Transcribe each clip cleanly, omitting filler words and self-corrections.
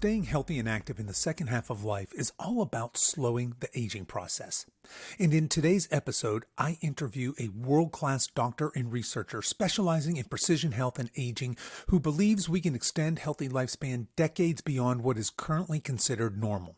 staying healthy and active in the second half of life is all about slowing the aging process. And in today's episode, I interview a world-class doctor and researcher specializing in precision health and aging who believes we can extend healthy lifespan decades beyond what is currently considered normal.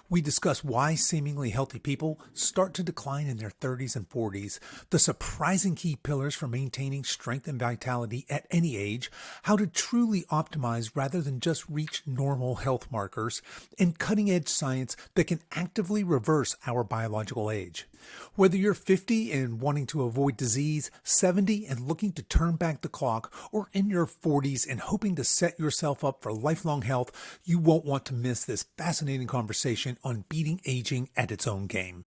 We discuss why seemingly healthy people start to decline in their 30s and 40s, the surprising key pillars for maintaining strength and vitality at any age, how to truly optimize rather than just reach normal health markers, and cutting-edge science that can actively reverse our biological age. Whether you're 50 and wanting to avoid disease, 70 and looking to turn back the clock, or in your 40s and hoping to set yourself up for lifelong health, you won't want to miss this fascinating conversation on beating aging at its own game.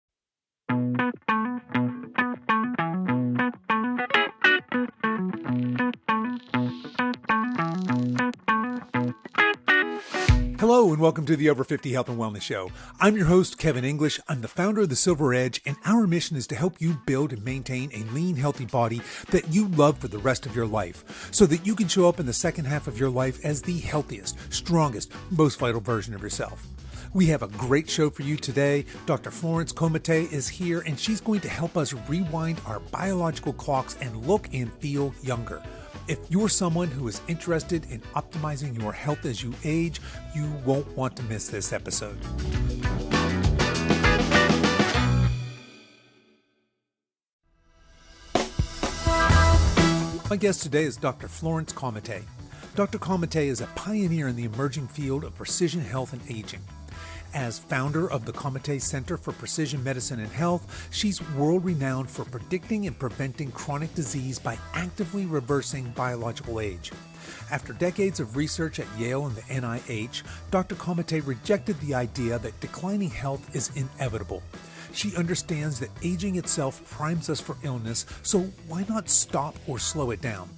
Hello and welcome to the Over 50 Health and Wellness Show. I'm your host, Kevin English. I'm the founder of The Silver Edge, and our mission is to help you build and maintain a lean, healthy body that you love for the rest of your life, so that you can show up in the second half of your life as the healthiest, strongest, most vital version of yourself. We have a great show for you today. Dr. Florence Comite is here, and she's going to help us rewind our biological clocks and look and feel younger. If you're someone who is interested in optimizing your health as you age, you won't want to miss this episode. My guest today is Dr. Florence Comite. Dr. Comite is a pioneer in the emerging field of precision health and aging. As founder of the Comite Center for Precision Medicine and Health, she's world-renowned for predicting and preventing chronic disease by actively reversing biological age. After decades of research at Yale and the NIH, Dr. Comite rejected the idea that declining health is inevitable. She understands that aging itself primes us for illness, so why not stop or slow it down?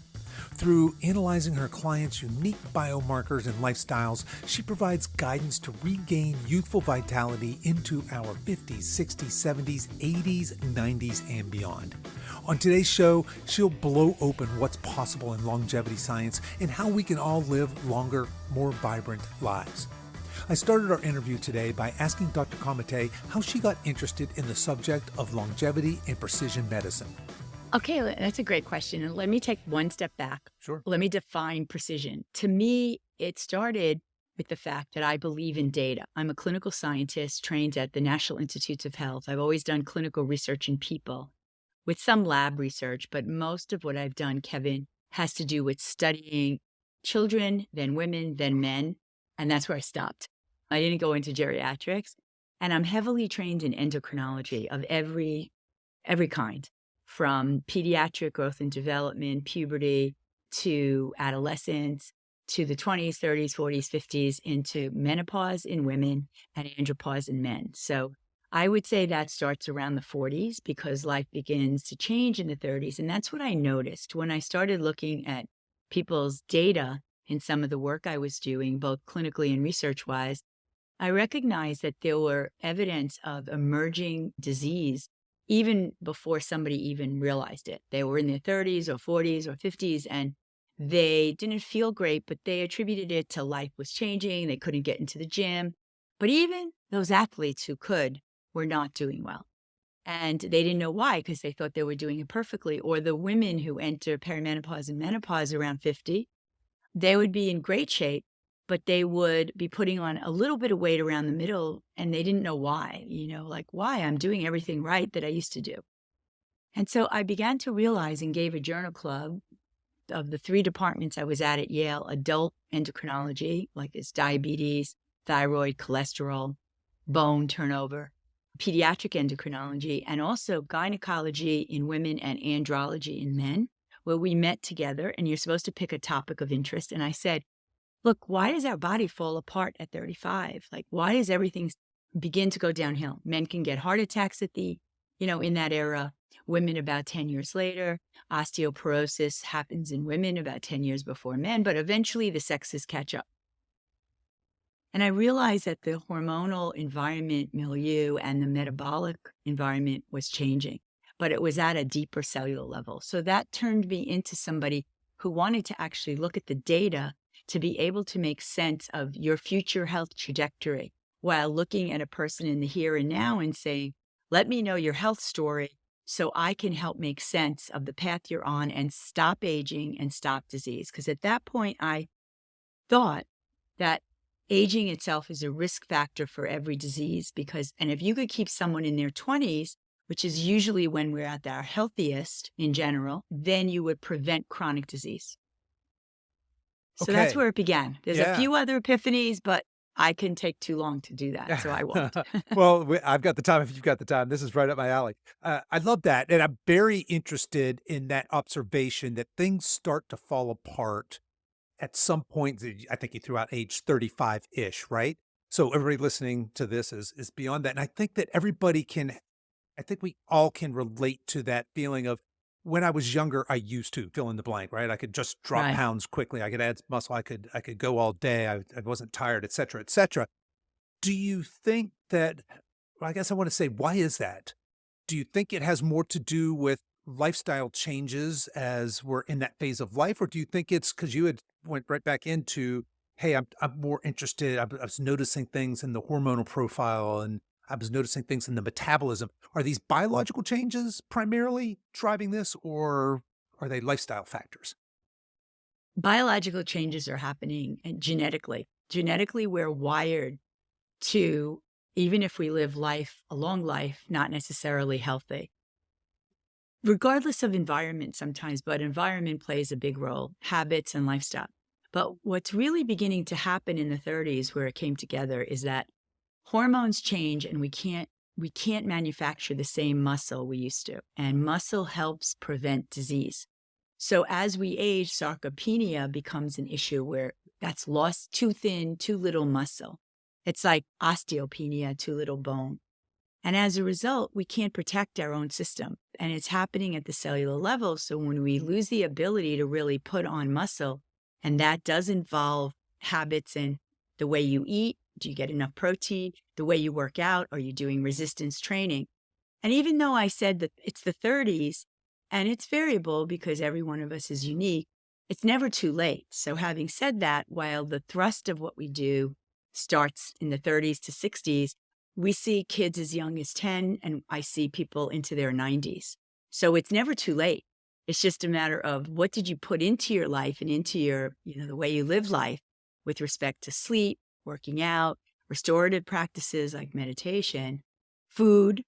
Through analyzing her clients' unique biomarkers and lifestyles, she provides guidance to regain youthful vitality into our 50s, 60s, 70s, 80s, 90s, and beyond. On today's show, she'll blow open what's possible in longevity science and how we can all live longer, more vibrant lives. I started our interview today by asking Dr. Comite how she got interested in the subject of longevity and precision medicine. Okay, that's a great question. And let me take one step back. Sure. Let me define precision. To me, it started with the fact that I believe in data. I'm a clinical scientist trained at the National Institutes of Health. I've always done clinical research in people with some lab research, but most of what I've done, Kevin, has to do with studying children, then women, then men. And that's where I stopped. I didn't go into geriatrics. And I'm heavily trained in endocrinology of every kind. From pediatric growth and development, puberty, to adolescence, to the 20s, 30s, 40s, 50s, into menopause in women and andropause in men. So I would say that starts around the 40s because life begins to change in the 30s. And that's what I noticed when I started looking at people's data in some of the work I was doing, both clinically and research-wise. I recognized that there were evidence of emerging disease even before somebody even realized it. They were in their 30s or 40s or 50s, and they didn't feel great, but they attributed it to life was changing. They couldn't get into the gym. But even those athletes who could were not doing well. And they didn't know why, because they thought they were doing it perfectly. Or the women who enter perimenopause and menopause around 50, they would be in great shape, but they would be putting on a little bit of weight around the middle, and they didn't know why, like why I'm doing everything right that I used to do. And so I began to realize and gave a journal club of the 3 departments I was at Yale: adult endocrinology, like it's diabetes, thyroid, cholesterol, bone turnover, pediatric endocrinology, and also gynecology in women and andrology in men, where we met together and you're supposed to pick a topic of interest. And I said, look, why does our body fall apart at 35? Like, why does everything begin to go downhill? Men can get heart attacks at in that era. Women about 10 years later. Osteoporosis happens in women about 10 years before men, but eventually the sexes catch up. And I realized that the hormonal environment milieu and the metabolic environment was changing, but it was at a deeper cellular level. So that turned me into somebody who wanted to actually look at the data to be able to make sense of your future health trajectory while looking at a person in the here and now and saying, let me know your health story so I can help make sense of the path you're on and stop aging and stop disease. Because at that point, I thought that aging itself is a risk factor for every disease and if you could keep someone in their 20s, which is usually when we're at our healthiest in general, then you would prevent chronic disease. So that's Okay. where it began. There's a Yeah. few other epiphanies, but I can take too long to do that, so I won't. Well, I've got the time if you've got the time. This is right up my alley. I love that. And I'm very interested in that observation that things start to fall apart at some point. I think you threw out age 35-ish, right? So everybody listening to this is beyond that. And I think that I think we all can relate to that feeling of when I was younger, I used to fill in the blank, right? I could just drop Right. pounds quickly. I could add muscle. I could go all day. I wasn't tired, et cetera, et cetera. Do you think that, well, I guess I want to say, why is that? Do you think it has more to do with lifestyle changes as we're in that phase of life? Or do you think it's because you had went right back into, hey, I'm more interested. I was noticing things in the hormonal profile and I was noticing things in the metabolism. Are these biological changes primarily driving this, or are they lifestyle factors? Biological changes are happening genetically. Genetically, we're wired to, even if we live a long life, not necessarily healthy. Regardless of environment sometimes, but environment plays a big role, habits and lifestyle. But what's really beginning to happen in the 30s where it came together is that hormones change and we can't manufacture the same muscle we used to. And muscle helps prevent disease. So as we age, sarcopenia becomes an issue where that's lost, too thin, too little muscle. It's like osteopenia, too little bone. And as a result, we can't protect our own system. And it's happening at the cellular level. So when we lose the ability to really put on muscle, and that does involve habits and the way you eat, do you get enough protein? The way you work out, are you doing resistance training? And even though I said that it's the 30s, and it's variable because every one of us is unique, it's never too late. So having said that, while the thrust of what we do starts in the 30s to 60s, we see kids as young as 10, and I see people into their 90s. So it's never too late. It's just a matter of what did you put into your life and into your, the way you live life with respect to sleep, working out, restorative practices like meditation, food,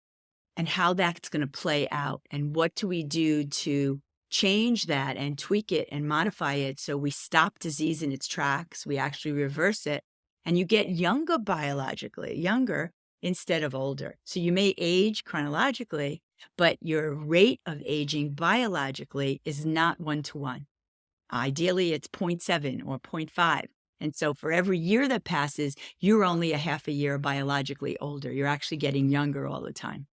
and how that's going to play out. And what do we do to change that and tweak it and modify it so we stop disease in its tracks, we actually reverse it, and you get younger biologically, younger instead of older. So you may age chronologically, but your rate of aging biologically is not 1-to-1. Ideally, it's 0.7 or 0.5. And so for every year that passes, you're only a half a year biologically older. You're actually getting younger all the time.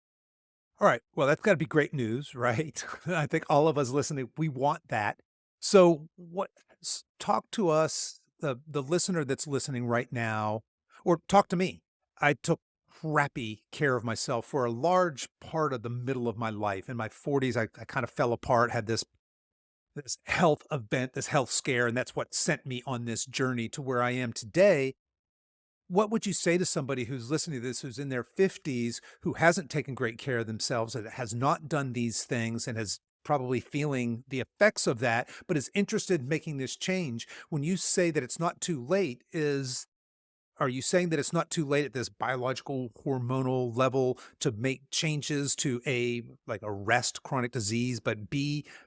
All right. Well, that's got to be great news, right? I think all of us listening, we want that. So, talk to us, the listener that's listening right now, or talk to me. I took crappy care of myself for a large part of the middle of my life. In my 40s, I kind of fell apart, had this health event, this health scare, and that's what sent me on this journey to where I am today. What would you say to somebody who's listening to this, who's in their 50s, who hasn't taken great care of themselves, that has not done these things and is probably feeling the effects of that, but is interested in making this change? When you say that it's not too late, are you saying that it's not too late at this biological hormonal level to make changes to arrest chronic disease, but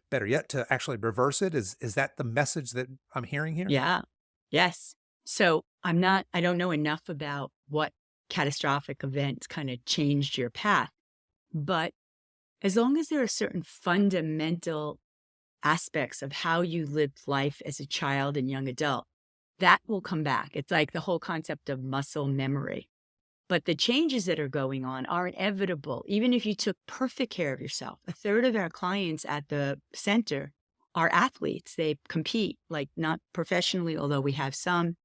better yet, to actually reverse it? Is that the message that I'm hearing here? Yeah. Yes. So I don't know enough about what catastrophic events kind of changed your path, but as long as there are certain fundamental aspects of how you lived life as a child and young adult, that will come back. It's like the whole concept of muscle memory. But the changes that are going on are inevitable, even if you took perfect care of yourself. A third of our clients at the center are athletes. They compete, like not professionally, although we have some.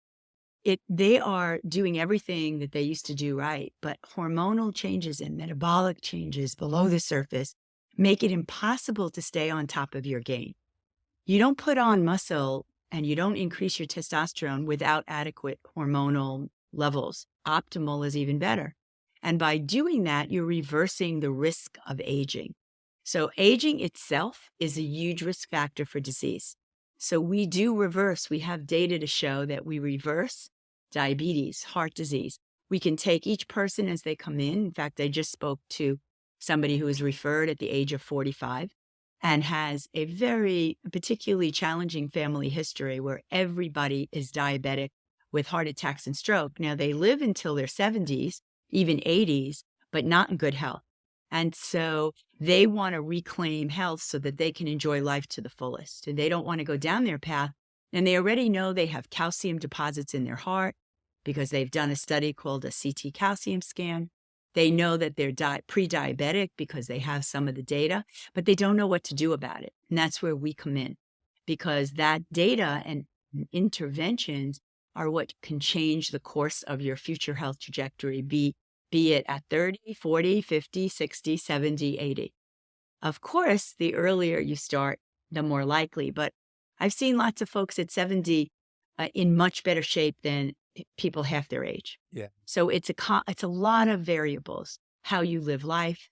They are doing everything that they used to do right, but hormonal changes and metabolic changes below the surface make it impossible to stay on top of your game. You don't put on muscle and you don't increase your testosterone without adequate hormonal levels. Optimal is even better. And by doing that, you're reversing the risk of aging. So aging itself is a huge risk factor for disease. So we do reverse. We have data to show that we reverse diabetes, heart disease. We can take each person as they come in. In fact, I just spoke to somebody who was referred at the age of 45 and has a very particularly challenging family history where everybody is diabetic with heart attacks and stroke. Now, they live until their 70s, even 80s, but not in good health. And so they want to reclaim health so that they can enjoy life to the fullest. And they don't want to go down their path. And they already know they have calcium deposits in their heart because they've done a study called a CT calcium scan. They know that they're pre-diabetic because they have some of the data, but they don't know what to do about it. And that's where we come in, because that data and interventions are what can change the course of your future health trajectory, be it at 30, 40, 50, 60, 70, 80. Of course, the earlier you start, the more likely, but I've seen lots of folks at 70 in much better shape than people half their age. Yeah. So it's a lot of variables. How you live life,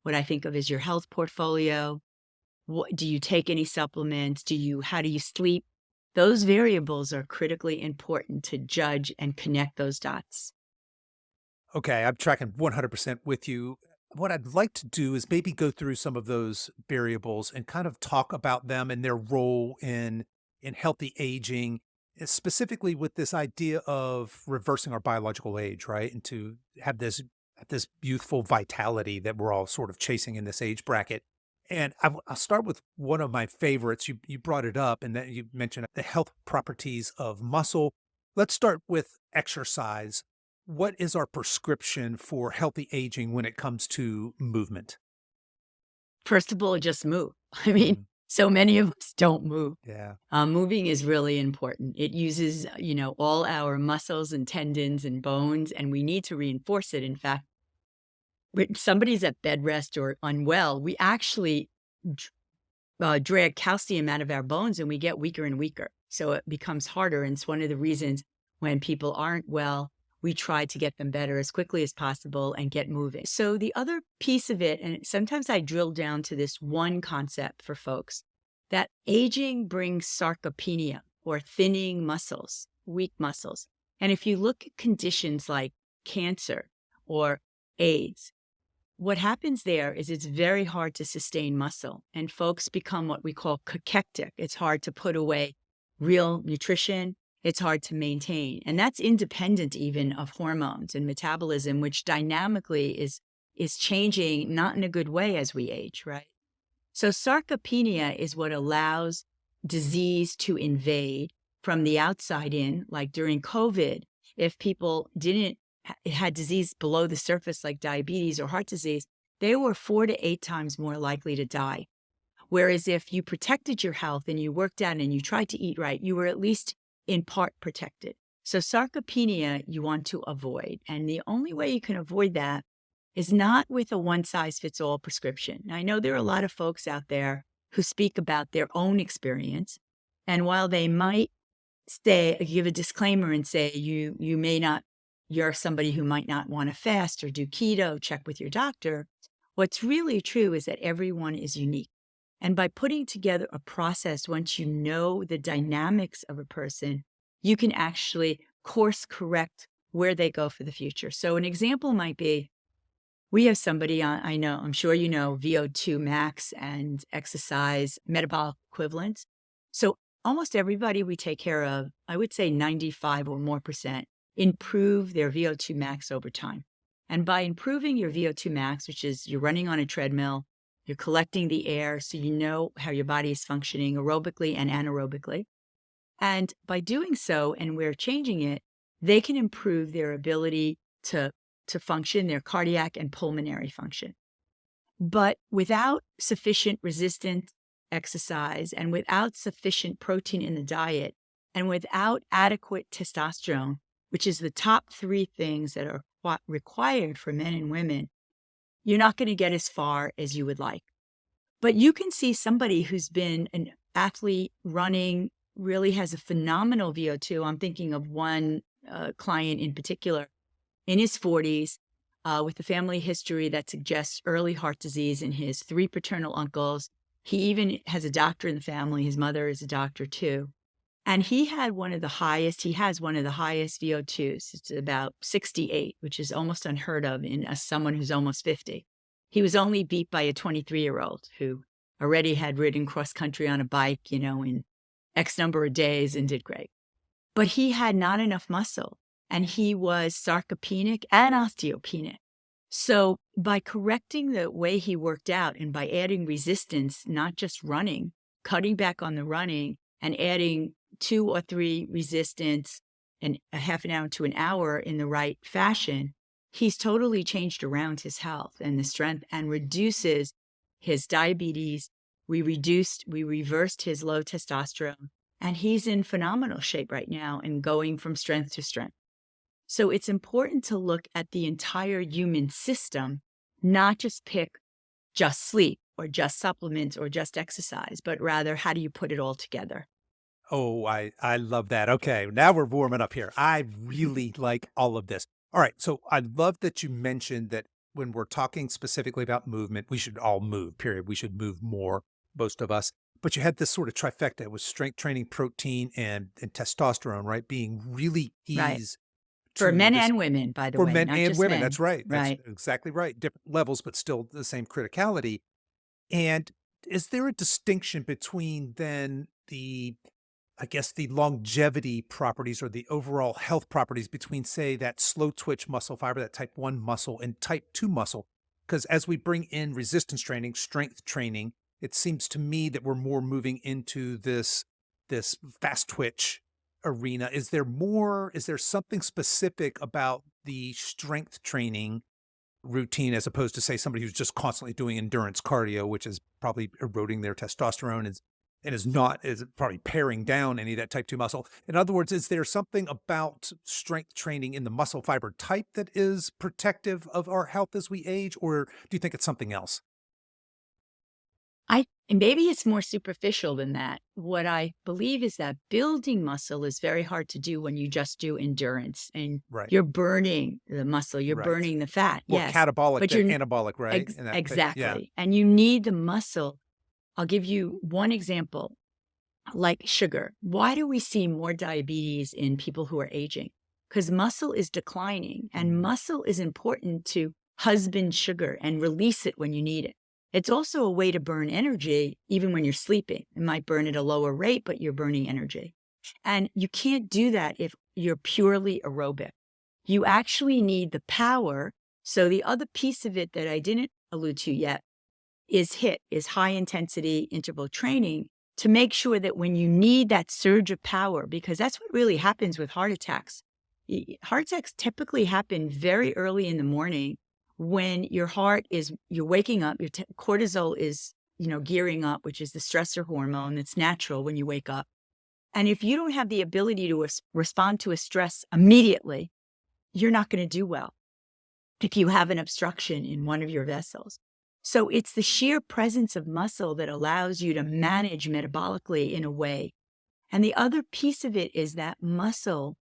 what I think of as your health portfolio. Do you take any supplements? How do you sleep? Those variables are critically important to judge and connect those dots. Okay, I'm tracking 100% with you. What I'd like to do is maybe go through some of those variables and kind of talk about them and their role in healthy aging, specifically with this idea of reversing our biological age, right? And to have this youthful vitality that we're all sort of chasing in this age bracket. And I'll start with one of my favorites. You brought it up, and that you mentioned the health properties of muscle. Let's start with exercise. What is our prescription for healthy aging when it comes to movement? First of all, just move. I mean, Mm, so many of us don't move. yeah. Moving is really important. It uses, all our muscles and tendons and bones, and we need to reinforce it. In fact, when somebody's at bed rest or unwell, we actually drag calcium out of our bones and we get weaker and weaker. So it becomes harder. And it's one of the reasons when people aren't well, we try to get them better as quickly as possible and get moving. So the other piece of it, and sometimes I drill down to this one concept for folks, that aging brings sarcopenia or thinning muscles, weak muscles. And if you look at conditions like cancer or AIDS, what happens there is it's very hard to sustain muscle, and folks become what we call cachectic. It's hard to put away real nutrition. It's hard to maintain. And that's independent even of hormones and metabolism, which dynamically is changing, not in a good way as we age, right? So sarcopenia is what allows disease to invade from the outside in, like during COVID. If people had disease below the surface like diabetes or heart disease, they were 4 to 8 times more likely to die. Whereas if you protected your health and you worked out and you tried to eat right, you were at least in part protected. So sarcopenia you want to avoid. And the only way you can avoid that is not with a one-size-fits-all prescription. Now, I know there are a lot of folks out there who speak about their own experience. And while they might give a disclaimer and say, you're somebody who might not want to fast or do keto, check with your doctor. What's really true is that everyone is unique. And by putting together a process, once you know the dynamics of a person, you can actually course correct where they go for the future. So an example might be, we have somebody I'm sure you know, VO2 max and exercise metabolic equivalents. So almost everybody we take care of, I would say 95 or more percent, improve their VO2 max over time. And by improving your VO2 max, which is you're running on a treadmill, you're collecting the air so you know how your body is functioning aerobically and anaerobically. And by doing so, and we're changing it, they can improve their ability to function, their cardiac and pulmonary function. But without sufficient resistant exercise and without sufficient protein in the diet and without adequate testosterone, which is the top 3 things that are required for men and women, you're not going to get as far as you would like. But you can see somebody who's been athlete running really has a phenomenal VO2. I'm thinking of one client in particular in his 40s with a family history that suggests early heart disease in his 3 paternal uncles. He even has a doctor in the family. His mother is a doctor too. And he has one of the highest VO2s. It's about 68, which is almost unheard of in someone who's almost 50. He was only beat by a 23-year-old who already had ridden cross country on a bike, in X number of days and did great. But he had not enough muscle, and he was sarcopenic and osteopenic. So by correcting the way he worked out and by adding resistance, not just running, cutting back on the running and adding 2 or 3 resistance and a half an hour to an hour in the right fashion, he's totally changed around his health and the strength and reduces his diabetes. We reversed his low testosterone, and he's in phenomenal shape right now and going from strength to strength. So it's important to look at the entire human system, not just pick just sleep or just supplements or just exercise, but rather how do you put it all together? Oh, I love that. Okay, now we're warming up here. I really like all of this. All right, so I love that you mentioned that when we're talking specifically about movement, we should all move, period. We should move more, most of us. But you had this sort of trifecta with strength training, protein, and testosterone, right? Being really Right. ease For to men this and women, by the for way, men not and just women. men. That's right. That's Right. exactly right. Different levels, but still the same criticality. And is there a distinction between then I guess the longevity properties or the overall health properties between, say, that slow twitch muscle fiber, that type 1 muscle, and type 2 muscle? Because as we bring in resistance training, strength training, it seems to me that we're more moving into this fast twitch arena. Is there something specific about the strength training routine as opposed to, say, somebody who's just constantly doing endurance cardio, which is probably eroding their testosterone and is probably paring down any of that type 2 muscle? In other words, is there something about strength training in the muscle fiber type that is protective of our health as we age, or do you think it's something else? And maybe it's more superficial than that. What I believe is that building muscle is very hard to do when you just do endurance and Right. you're burning the muscle, you're Right. burning the fat. More Yes. catabolic But than you're anabolic, right? And that type, yeah. exactly. And you need the muscle. I'll give you one example, like sugar. Why do we see more diabetes in people who are aging? Because muscle is declining, and muscle is important to husband sugar and release it when you need it. It's also a way to burn energy even when you're sleeping. It might burn at a lower rate, but you're burning energy. And you can't do that if you're purely aerobic. You actually need the power. So the other piece of it that I didn't allude to yet is high intensity interval training to make sure that when you need that surge of power, because that's what really happens with heart attacks. Heart attacks typically happen very early in the morning when you're waking up, your cortisol is, gearing up, which is the stressor hormone that's natural when you wake up. And if you don't have the ability to respond to a stress immediately, you're not going to do well if you have an obstruction in one of your vessels. So it's the sheer presence of muscle that allows you to manage metabolically in a way. And the other piece of it is that muscle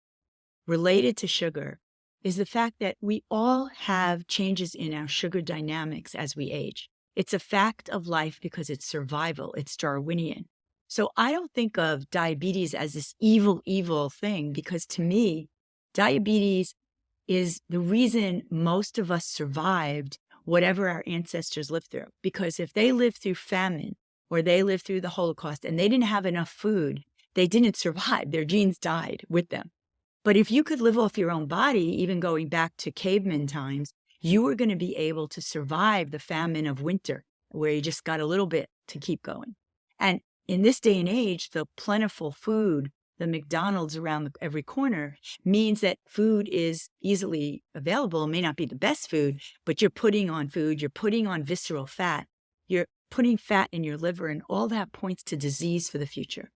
related to sugar is the fact that we all have changes in our sugar dynamics as we age. It's a fact of life because it's survival. It's Darwinian. So I don't think of diabetes as this evil, evil thing, because to me, diabetes is the reason most of us survived whatever our ancestors lived through. Because if they lived through famine or they lived through the Holocaust and they didn't have enough food, they didn't survive. Their genes died with them. But if you could live off your own body, even going back to caveman times, you were going to be able to survive the famine of winter, where you just got a little bit to keep going. And in this day and age, the plentiful food, the McDonald's around every corner, means that food is easily available. It may not be the best food, but you're putting on food, you're putting on visceral fat, you're putting fat in your liver, and all that points to disease for the future.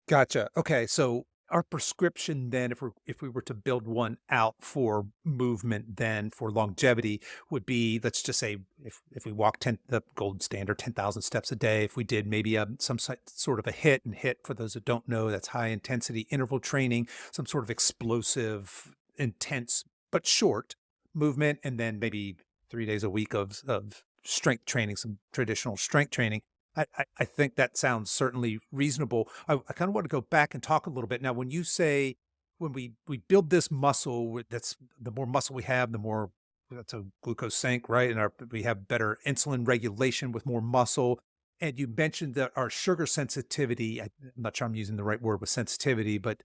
Gotcha. Okay. So our prescription then, if we were to build one out for movement, then for longevity, would be, let's just say, if we walk the gold standard 10,000 steps a day, if we did maybe sort of a hit, and hit, for those that don't know, that's high intensity interval training, some sort of explosive, intense but short movement, and then maybe 3 days a week of strength training, some traditional strength training. I think that sounds certainly reasonable. I kind of want to go back and talk a little bit. Now, when you say, when we build this muscle, that's the more muscle we have, the more that's a glucose sink, right? And we have better insulin regulation with more muscle. And you mentioned that our sugar sensitivity, I'm not sure I'm using the right word with sensitivity, but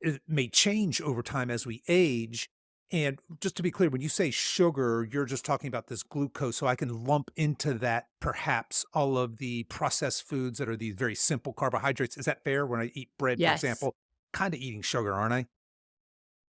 it may change over time as we age. And just to be clear, when you say sugar, you're just talking about this glucose. So I can lump into that perhaps all of the processed foods that are these very simple carbohydrates. Is that fair? When I eat bread, for Yes, example, kind of eating sugar, aren't I?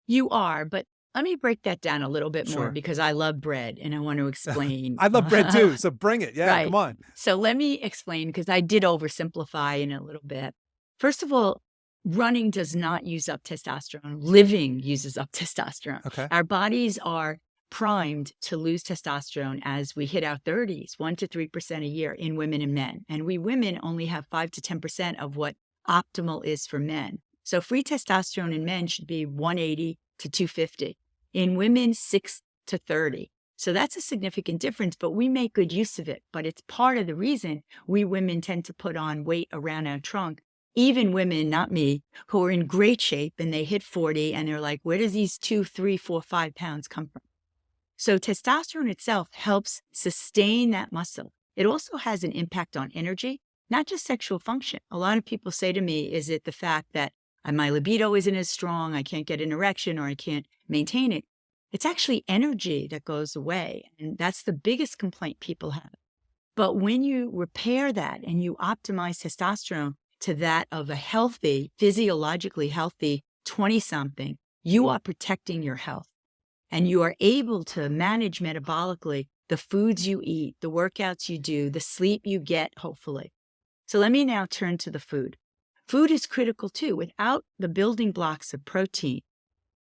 you are. But let me break that down a little bit more Sure. because I love bread and I want to explain. I love bread too. So bring it. Yeah, come Right. on. So let me explain because I did oversimplify in a little bit. First of all, running does not use up testosterone. Living uses up testosterone. Okay. Our bodies are primed to lose testosterone as we hit our 30s, 1 to 3% a year in women and men. And we women only have 5 to 10% of what optimal is for men. So free testosterone in men should be 180 to 250. In women, 6 to 30. So that's a significant difference, but we make good use of it. But it's part of the reason we women tend to put on weight around our trunk. Even women, not me, who are in great shape and they hit 40 and they're like, where does these 2, 3, 4, 5 pounds come from? So testosterone itself helps sustain that muscle. It also has an impact on energy, not just sexual function. A lot of people say to me, is it the fact that my libido isn't as strong, I can't get an erection, or I can't maintain it? It's actually energy that goes away. And that's the biggest complaint people have. But when you repair that and you optimize testosterone to that of a healthy, physiologically healthy 20-something, you are protecting your health. And you are able to manage metabolically the foods you eat, the workouts you do, the sleep you get, hopefully. So let me now turn to the food. Food is critical too. Without the building blocks of protein,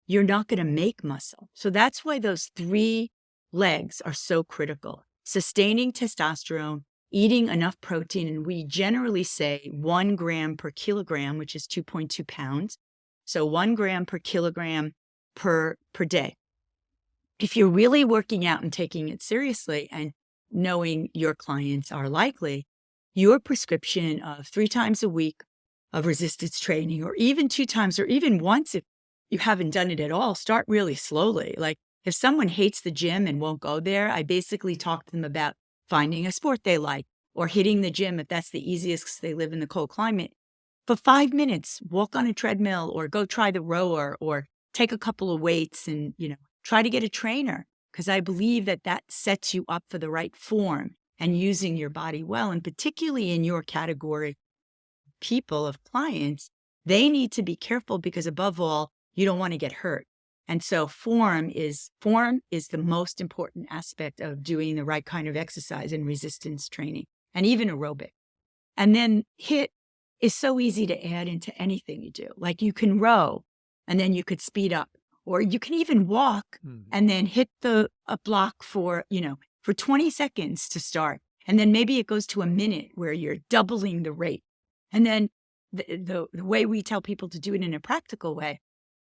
you're not going to make muscle. So that's why those 3 legs are so critical. Sustaining testosterone, eating enough protein, and we generally say 1 gram per kilogram, which is 2.2 pounds. So 1 gram per kilogram per day. If you're really working out and taking it seriously and knowing your clients are likely, your prescription of 3 times a week of resistance training, or even 2 times, or even once if you haven't done it at all, start really slowly. Like if someone hates the gym and won't go there, I basically talk to them about finding a sport they like or hitting the gym if that's the easiest because they live in the cold climate. For 5 minutes, walk on a treadmill or go try the rower or take a couple of weights and, try to get a trainer, because I believe that that sets you up for the right form and using your body well. And particularly in your category, people of clients, they need to be careful because above all, you don't want to get hurt. And so form is the most important aspect of doing the right kind of exercise and resistance training and even aerobic. And then HIIT is so easy to add into anything you do. Like you can row and then you could speed up, or you can even walk and then hit a block for 20 seconds to start. And then maybe it goes to a minute where you're doubling the rate. And then the way we tell people to do it in a practical way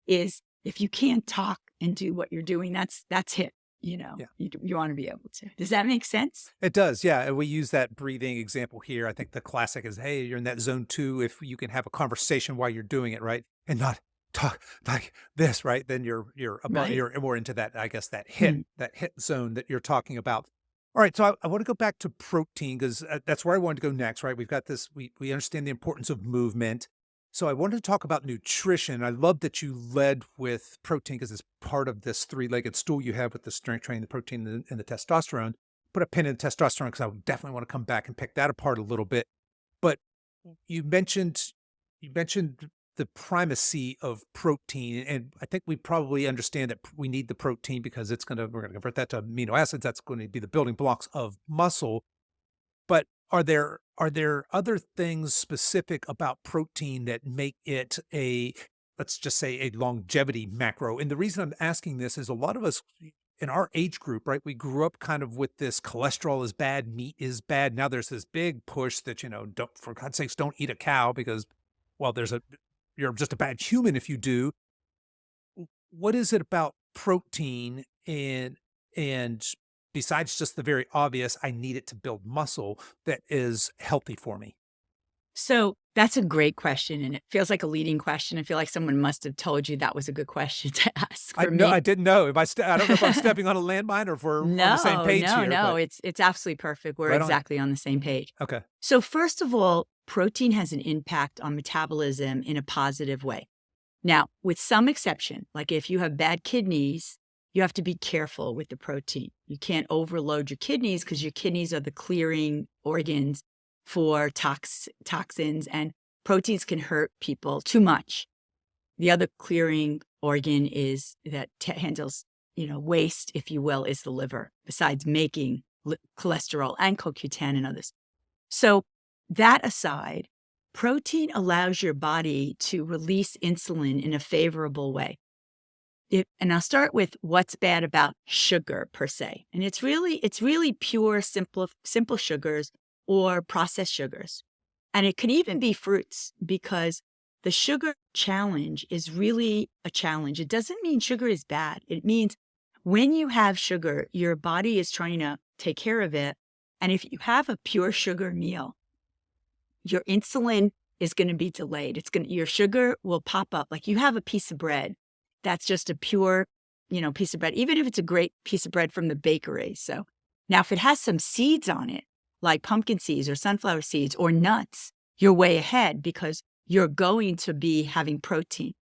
is if you can't talk and do what you're doing, that's HIIT. Yeah. You want to be able to. Does that make sense? It does, yeah. And we use that breathing example here. I think the classic is, hey, you're in that zone 2. If you can have a conversation while you're doing it, right, and not talk like this, right, then you're above, Right. you're more into that, I guess, that Hmm. hit zone that you're talking about. All right, so I want to go back to protein because that's where I wanted to go next, right? We've got this. We understand the importance of movement. So I wanted to talk about nutrition. I love that you led with protein because it's part of this 3-legged stool you have with the strength training, the protein, and the testosterone. Put a pin in the testosterone because I would definitely want to come back and pick that apart a little bit. But you mentioned the primacy of protein, and I think we probably understand that we need the protein because we're going to convert that to amino acids. That's going to be the building blocks of muscle. But are are there other things specific about protein that make it a, let's just say, a longevity macro? And the reason I'm asking this is a lot of us in our age group, right? We grew up kind of with this cholesterol is bad, meat is bad. Now there's this big push that, don't, for God's sakes, don't eat a cow because, well, you're just a bad human if you do. What is it about protein and besides just the very obvious, I need it to build muscle, that is healthy for me? So that's a great question. And it feels like a leading question. I feel like someone must have told you that was a good question to ask I for no, me. I didn't know. I don't know if I'm stepping on a landmine or if we're on the same No, page no, here, no. but It's absolutely perfect. We're right on. exactly on the same page. Okay. So first of all, protein has an impact on metabolism in a positive way. Now, with some exception, like if you have bad kidneys, you have to be careful with the protein. You can't overload your kidneys because your kidneys are the clearing organs for toxins, and proteins can hurt people too much. The other clearing organ is that handles, waste, if you will, is the liver, besides making cholesterol and CoQ10 and others. So that aside, protein allows your body to release insulin in a favorable way. And I'll start with what's bad about sugar per se. And it's really pure, simple sugars or processed sugars. And it could even be fruits because the sugar challenge is really a challenge. It doesn't mean sugar is bad. It means when you have sugar, your body is trying to take care of it. And if you have a pure sugar meal, your insulin is going to be delayed. Your sugar will pop up. Like you have a piece of bread that's just a pure, piece of bread, even if it's a great piece of bread from the bakery. So now if it has some seeds on it, like pumpkin seeds or sunflower seeds or nuts, you're way ahead because you're going to be having protein.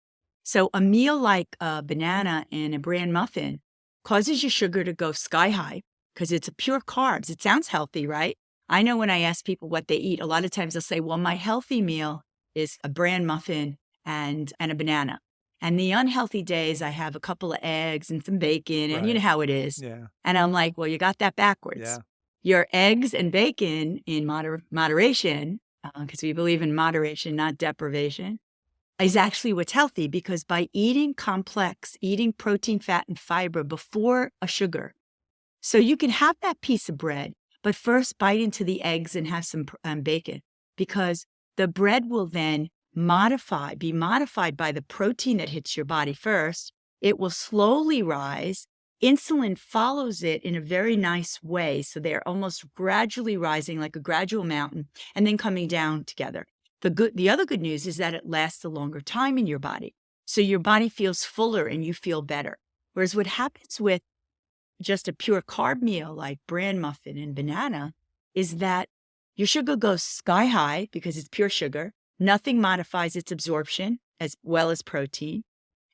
So a meal like a banana and a bran muffin causes your sugar to go sky high because it's a pure carbs. It sounds healthy, right? I know when I ask people what they eat, a lot of times they'll say, well, my healthy meal is a bran muffin and a banana. And the unhealthy days, I have a couple of eggs and some bacon, and you know Right. how it is. Yeah. And I'm like, well, you got that backwards. Yeah. Your eggs and bacon in moderation, because we believe in moderation, not deprivation, is actually what's healthy because by eating complex, eating protein, fat, and fiber before a sugar. So you can have that piece of bread, but first bite into the eggs and have some bacon because the bread will then be modified by the protein that hits your body first. It will slowly rise. Insulin follows it in a very nice way. So they're almost gradually rising like a gradual mountain and then coming down together. The other good news is that it lasts a longer time in your body. So your body feels fuller and you feel better. Whereas what happens with just a pure carb meal like bran muffin and banana is that your sugar goes sky high because it's pure sugar. Nothing modifies its absorption as well as protein.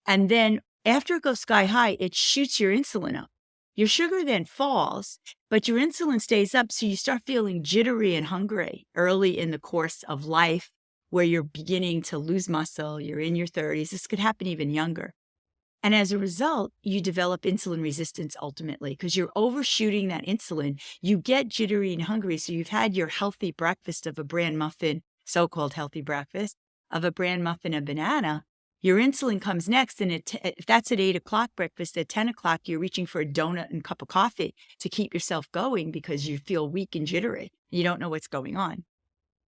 And then after it goes sky high, it shoots your insulin up. Your sugar then falls, but your insulin stays up. So you start feeling jittery and hungry early in the course of life where you're beginning to lose muscle. You're in your 30s. This could happen even younger. And as a result, you develop insulin resistance ultimately because you're overshooting that insulin. You get jittery and hungry. So you've had your healthy breakfast of a bran muffin, so-called healthy breakfast of a bran muffin and banana. Your insulin comes next. And if that's at 8 o'clock breakfast, at 10 o'clock, you're reaching for a donut and cup of coffee to keep yourself going because you feel weak and jittery. You don't know what's going on.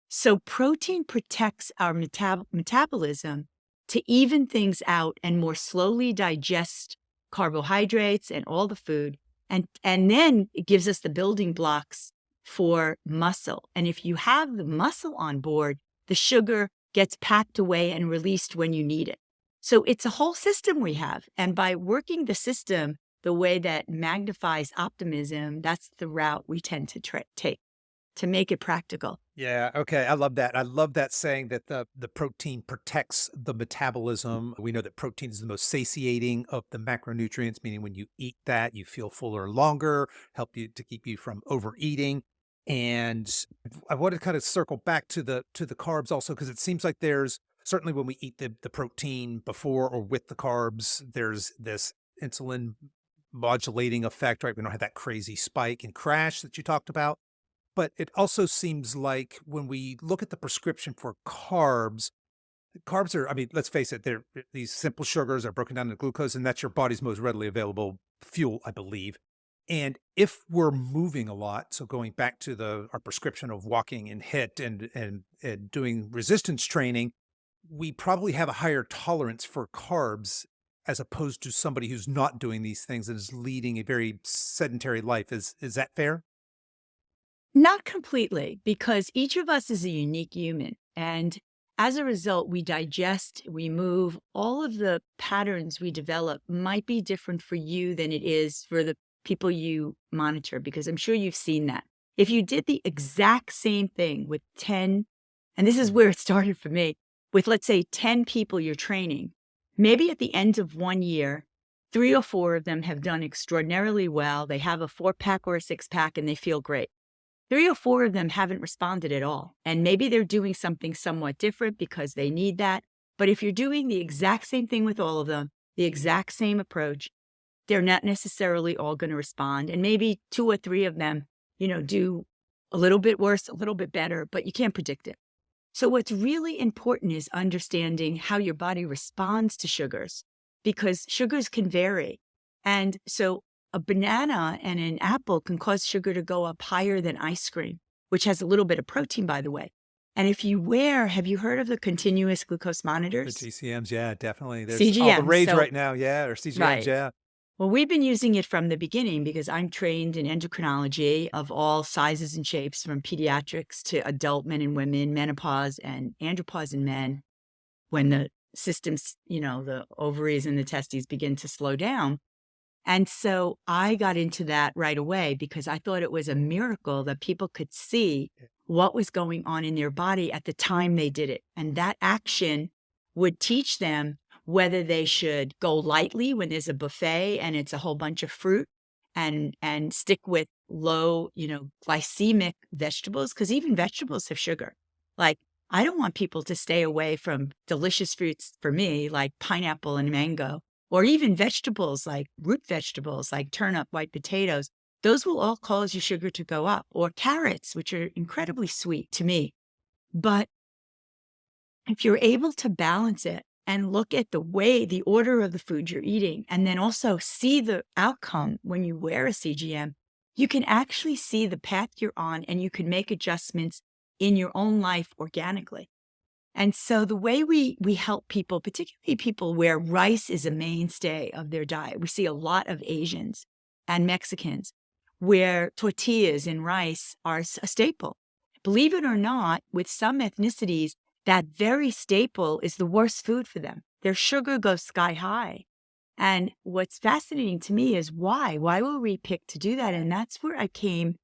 So protein protects our metabolism to even things out and more slowly digest carbohydrates and all the food. And then it gives us the building blocks for muscle. And if you have the muscle on board, the sugar gets packed away and released when you need it. So it's a whole system we have. And by working the system the way that magnifies optimism, that's the route we tend to take to make it practical. Yeah, okay, I love that. I love that saying that the protein protects the metabolism. We know that protein is the most satiating of the macronutrients, meaning when you eat that, you feel fuller longer, help you to keep you from overeating. And I want to kind of circle back to the carbs also, because it seems like there's certainly when we eat the protein before or with the carbs, there's this insulin modulating effect, right? We don't have that crazy spike and crash that you talked about. But it also seems like when we look at the prescription for carbs are, I mean, let's face it, these simple sugars are broken down into glucose, and that's your body's most readily available fuel, I believe. And if we're moving a lot, so going back to our prescription of walking and HIIT and doing resistance training, we probably have a higher tolerance for carbs as opposed to somebody who's not doing these things and is leading a very sedentary life. Is that fair? Not completely, because each of us is a unique human. And as a result, we digest, we move, all of the patterns we develop might be different for you than it is for the people you monitor, because I'm sure you've seen that. If you did the exact same thing with 10, and this is where it started for me, with let's say 10 people you're training, maybe at the end of 1 year, 3 or 4 of them have done extraordinarily well. They have a 4-pack or a 6-pack and they feel great. 3 or 4 of them haven't responded at all. And maybe they're doing something somewhat different because they need that. But if you're doing the exact same thing with all of them, the exact same approach, they're not necessarily all going to respond. And maybe 2 or 3 of them, do a little bit worse, a little bit better, but you can't predict it. So what's really important is understanding how your body responds to sugars, because sugars can vary. And so a banana and an apple can cause sugar to go up higher than ice cream, which has a little bit of protein, by the way. And if you have you heard of the continuous glucose The monitors? GCMs, yeah, definitely. There's all the CGM. rage right now, yeah, or CGMs, Right. yeah. Well, we've been using it from the beginning because I'm trained in endocrinology of all sizes and shapes, from pediatrics to adult men and women, menopause and andropause in men, when the systems, the ovaries and the testes begin to slow down. And so I got into that right away because I thought it was a miracle that people could see what was going on in their body at the time they did it. And that action would teach them whether they should go lightly when there's a buffet and it's a whole bunch of fruit, and stick with low, glycemic vegetables, because even vegetables have sugar. Like, I don't want people to stay away from delicious fruits for me, like pineapple and mango, or even vegetables like root vegetables, like turnip, white potatoes. Those will all cause your sugar to go up, or carrots, which are incredibly sweet to me. But if you're able to balance it and look at the order of the food you're eating, and then also see the outcome when you wear a CGM, you can actually see the path you're on and you can make adjustments in your own life organically. And so the way we help people, particularly people where rice is a mainstay of their diet, we see a lot of Asians and Mexicans where tortillas and rice are a staple. Believe it or not, with some ethnicities, that very staple is the worst food for them. Their sugar goes sky high. And what's fascinating to me is why? Why were we picked to do that? And that's where I came,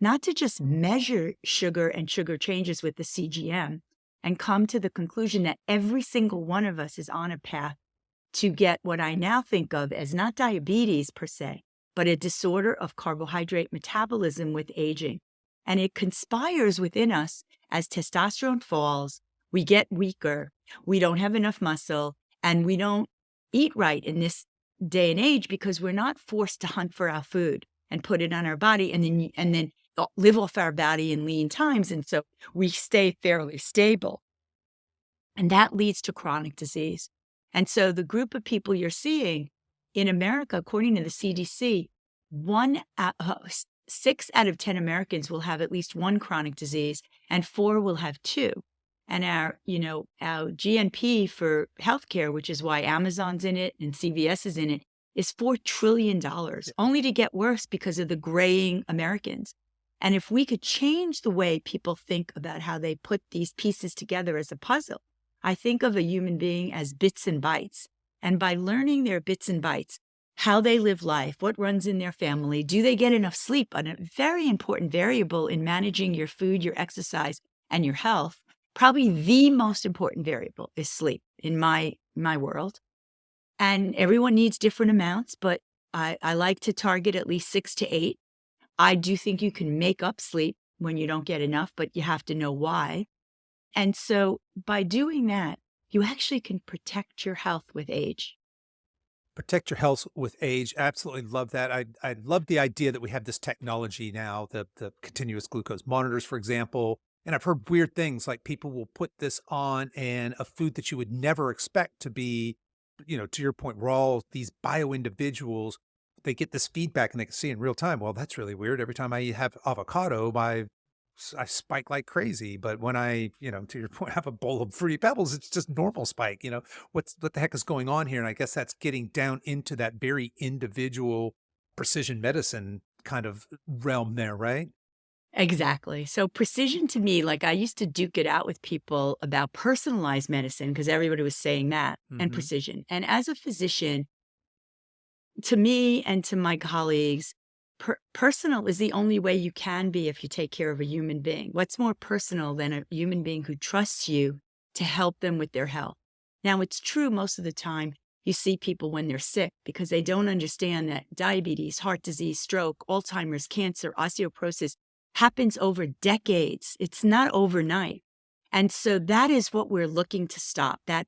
not to just measure sugar and sugar changes with the CGM, and come to the conclusion that every single one of us is on a path to get what I now think of as not diabetes per se, but a disorder of carbohydrate metabolism with aging. And it conspires within us as testosterone falls, we get weaker, we don't have enough muscle, and we don't eat right in this day and age because we're not forced to hunt for our food and put it on our body and then live off our body in lean times. And so we stay fairly stable. And that leads to chronic disease. And so the group of people you're seeing in America, according to the CDC, 6 out of 10 Americans will have at least one chronic disease, and 4 will have 2. And our GNP for healthcare, which is why Amazon's in it and CVS is in it, is $4 trillion, only to get worse because of the graying Americans. And if we could change the way people think about how they put these pieces together as a puzzle, I think of a human being as bits and bytes. And by learning their bits and bytes, how they live life, what runs in their family, do they get enough sleep? And a very important variable in managing your food, your exercise, and your health, probably the most important variable is sleep in my world. And everyone needs different amounts, but I like to target at least 6 to 8. I do think you can make up sleep when you don't get enough, but you have to know why. And so by doing that, you actually can protect your health with age. Protect your health with age. Absolutely love that. I love the idea that we have this technology now, the continuous glucose monitors, for example. And I've heard weird things like people will put this on and a food that you would never expect to be, to your point, we're all these bio individuals. They get this feedback and they can see in real time. Well, that's really weird. Every time I have avocado, I spike like crazy. But when I, to your point, have a bowl of Fruity Pebbles, it's just normal spike. What the heck is going on here? And I guess that's getting down into that very individual precision medicine kind of realm there, right? Exactly. So precision to me, like I used to duke it out with people about personalized medicine because everybody was saying that and Hmm. precision. And as a physician, to me and to my colleagues, personal is the only way you can be if you take care of a human being. What's more personal than a human being who trusts you to help them with their health? Now, it's true most of the time you see people when they're sick because they don't understand that diabetes, heart disease, stroke, Alzheimer's, cancer, osteoporosis happens over decades. It's not overnight. And so that is what we're looking to stop, that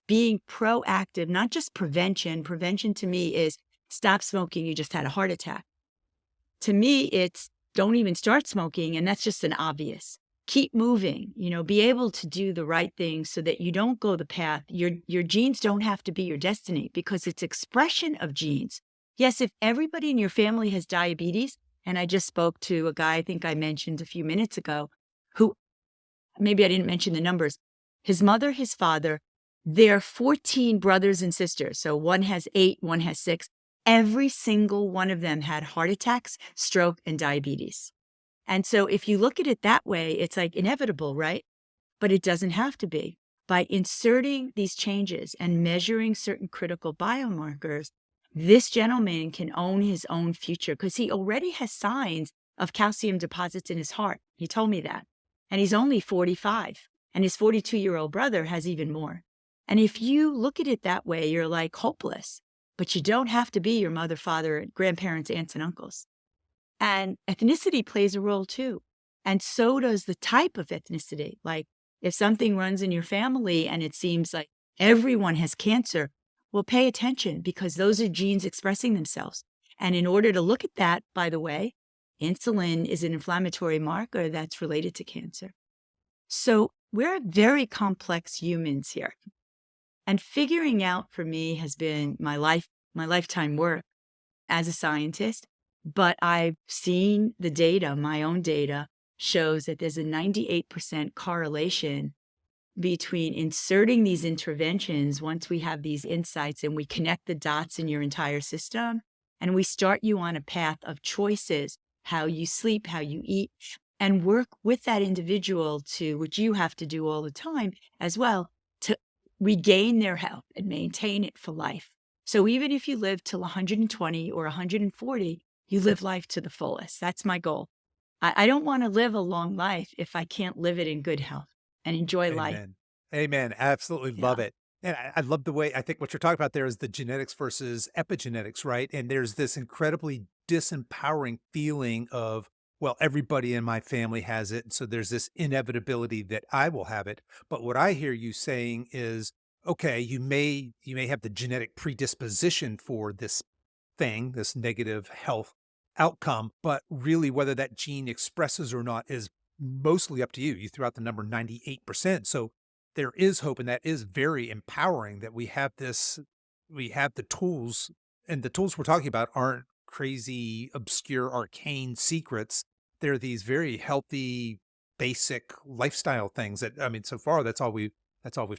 being proactive, not just prevention. Prevention to me is stop smoking, you just had a heart attack. To me, it's don't even start smoking, and that's just an obvious. Keep moving, be able to do the right thing so that you don't go the path. Your genes don't have to be your destiny because it's expression of genes. Yes, if everybody in your family has diabetes, and I just spoke to a guy I think I mentioned a few minutes ago, who maybe I didn't mention the numbers. His mother, his father, their 14 brothers and sisters. So one has 8, one has 6. Every single one of them had heart attacks, stroke, and diabetes. And so if you look at it that way, it's like inevitable, right? But it doesn't have to be. By inserting these changes and measuring certain critical biomarkers, this gentleman can own his own future because he already has signs of calcium deposits in his heart. He told me that. And he's only 45. And his 42-year-old brother has even more. And if you look at it that way, you're like hopeless. But you don't have to be your mother, father, grandparents, aunts, and uncles. And ethnicity plays a role too. And so does the type of ethnicity. Like if something runs in your family and it seems like everyone has cancer, well, pay attention because those are genes expressing themselves. And in order to look at that, by the way, insulin is an inflammatory marker that's related to cancer. So we're very complex humans here. And figuring out for me has been my lifetime work as a scientist. But I've seen the data, my own data shows that there's a 98% correlation between inserting these interventions once we have these insights and we connect the dots in your entire system and we start you on a path of choices, how you sleep, how you eat, and work with that individual to, which you have to do all the time as well, to regain their health and maintain it for life. So even if you live till 120 or 140, you live life to the fullest. That's my goal. I don't want to live a long life if I can't live it in good health and enjoy life. Amen. Amen. Absolutely Yeah. love it. And I love the way I think what you're talking about there is the genetics versus epigenetics, right? And there's this incredibly disempowering feeling of, well, everybody in my family has it. And so there's this inevitability that I will have it. But what I hear you saying is, okay, you may have the genetic predisposition for this thing, this negative health outcome, but really whether that gene expresses or not is mostly up to you. You threw out the number 98%. So there is hope, and that is very empowering that we have the tools, and the tools we're talking about aren't crazy, obscure, arcane secrets. They're these very healthy, basic lifestyle things that, I mean, so far that's all we've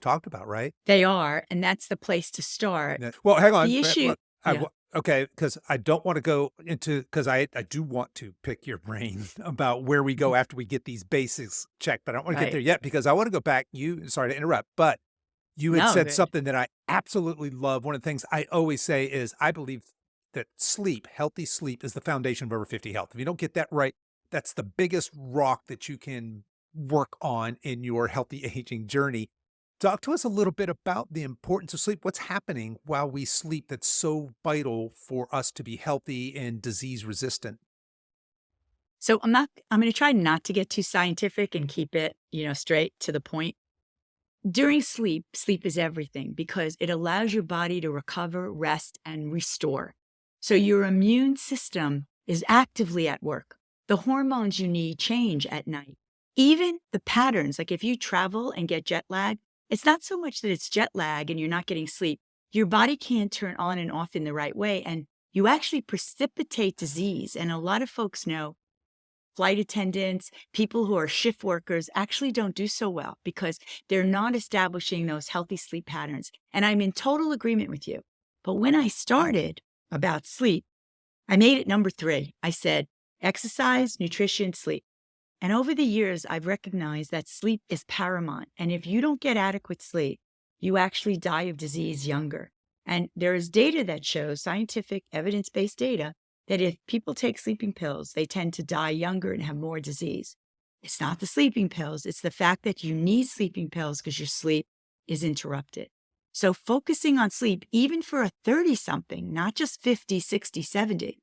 talked about, right? They are, and that's the place to start. Yeah. Well, hang on. The issue, yeah. Okay, because I don't want to go into because I do want to pick your brain about where we go after we get these basics checked, but I don't want to get Right. there yet because I want to go back. Sorry to interrupt, but you had No, said good. something that I absolutely love. One of the things I always say is I believe that sleep, healthy sleep, is the foundation of over 50 health. If you don't get that right, that's the biggest rock that you can work on in your healthy aging journey. Talk to us a little bit about the importance of sleep. What's happening while we sleep that's so vital for us to be healthy and disease resistant? So I'm going to try not to get too scientific and keep it, straight to the point. during sleep, sleep is everything because it allows your body to recover, rest, and restore. So your immune system is actively at work. The hormones you need change at night. Even the patterns, like if you travel and get jet lag, it's not so much that it's jet lag and you're not getting sleep. Your body can't turn on and off in the right way, and you actually precipitate disease. And a lot of folks know flight attendants, people who are shift workers actually don't do so well because they're not establishing those healthy sleep patterns. And I'm in total agreement with you. But when I started about sleep, I made it number 3. I said, exercise, nutrition, sleep. And over the years, I've recognized that sleep is paramount. And if you don't get adequate sleep, you actually die of disease younger. And there is data that shows, scientific evidence-based data, that if people take sleeping pills, they tend to die younger and have more disease. It's not the sleeping pills. It's the fact that you need sleeping pills because your sleep is interrupted. So focusing on sleep, even for a 30-something, not just 50, 60, 70.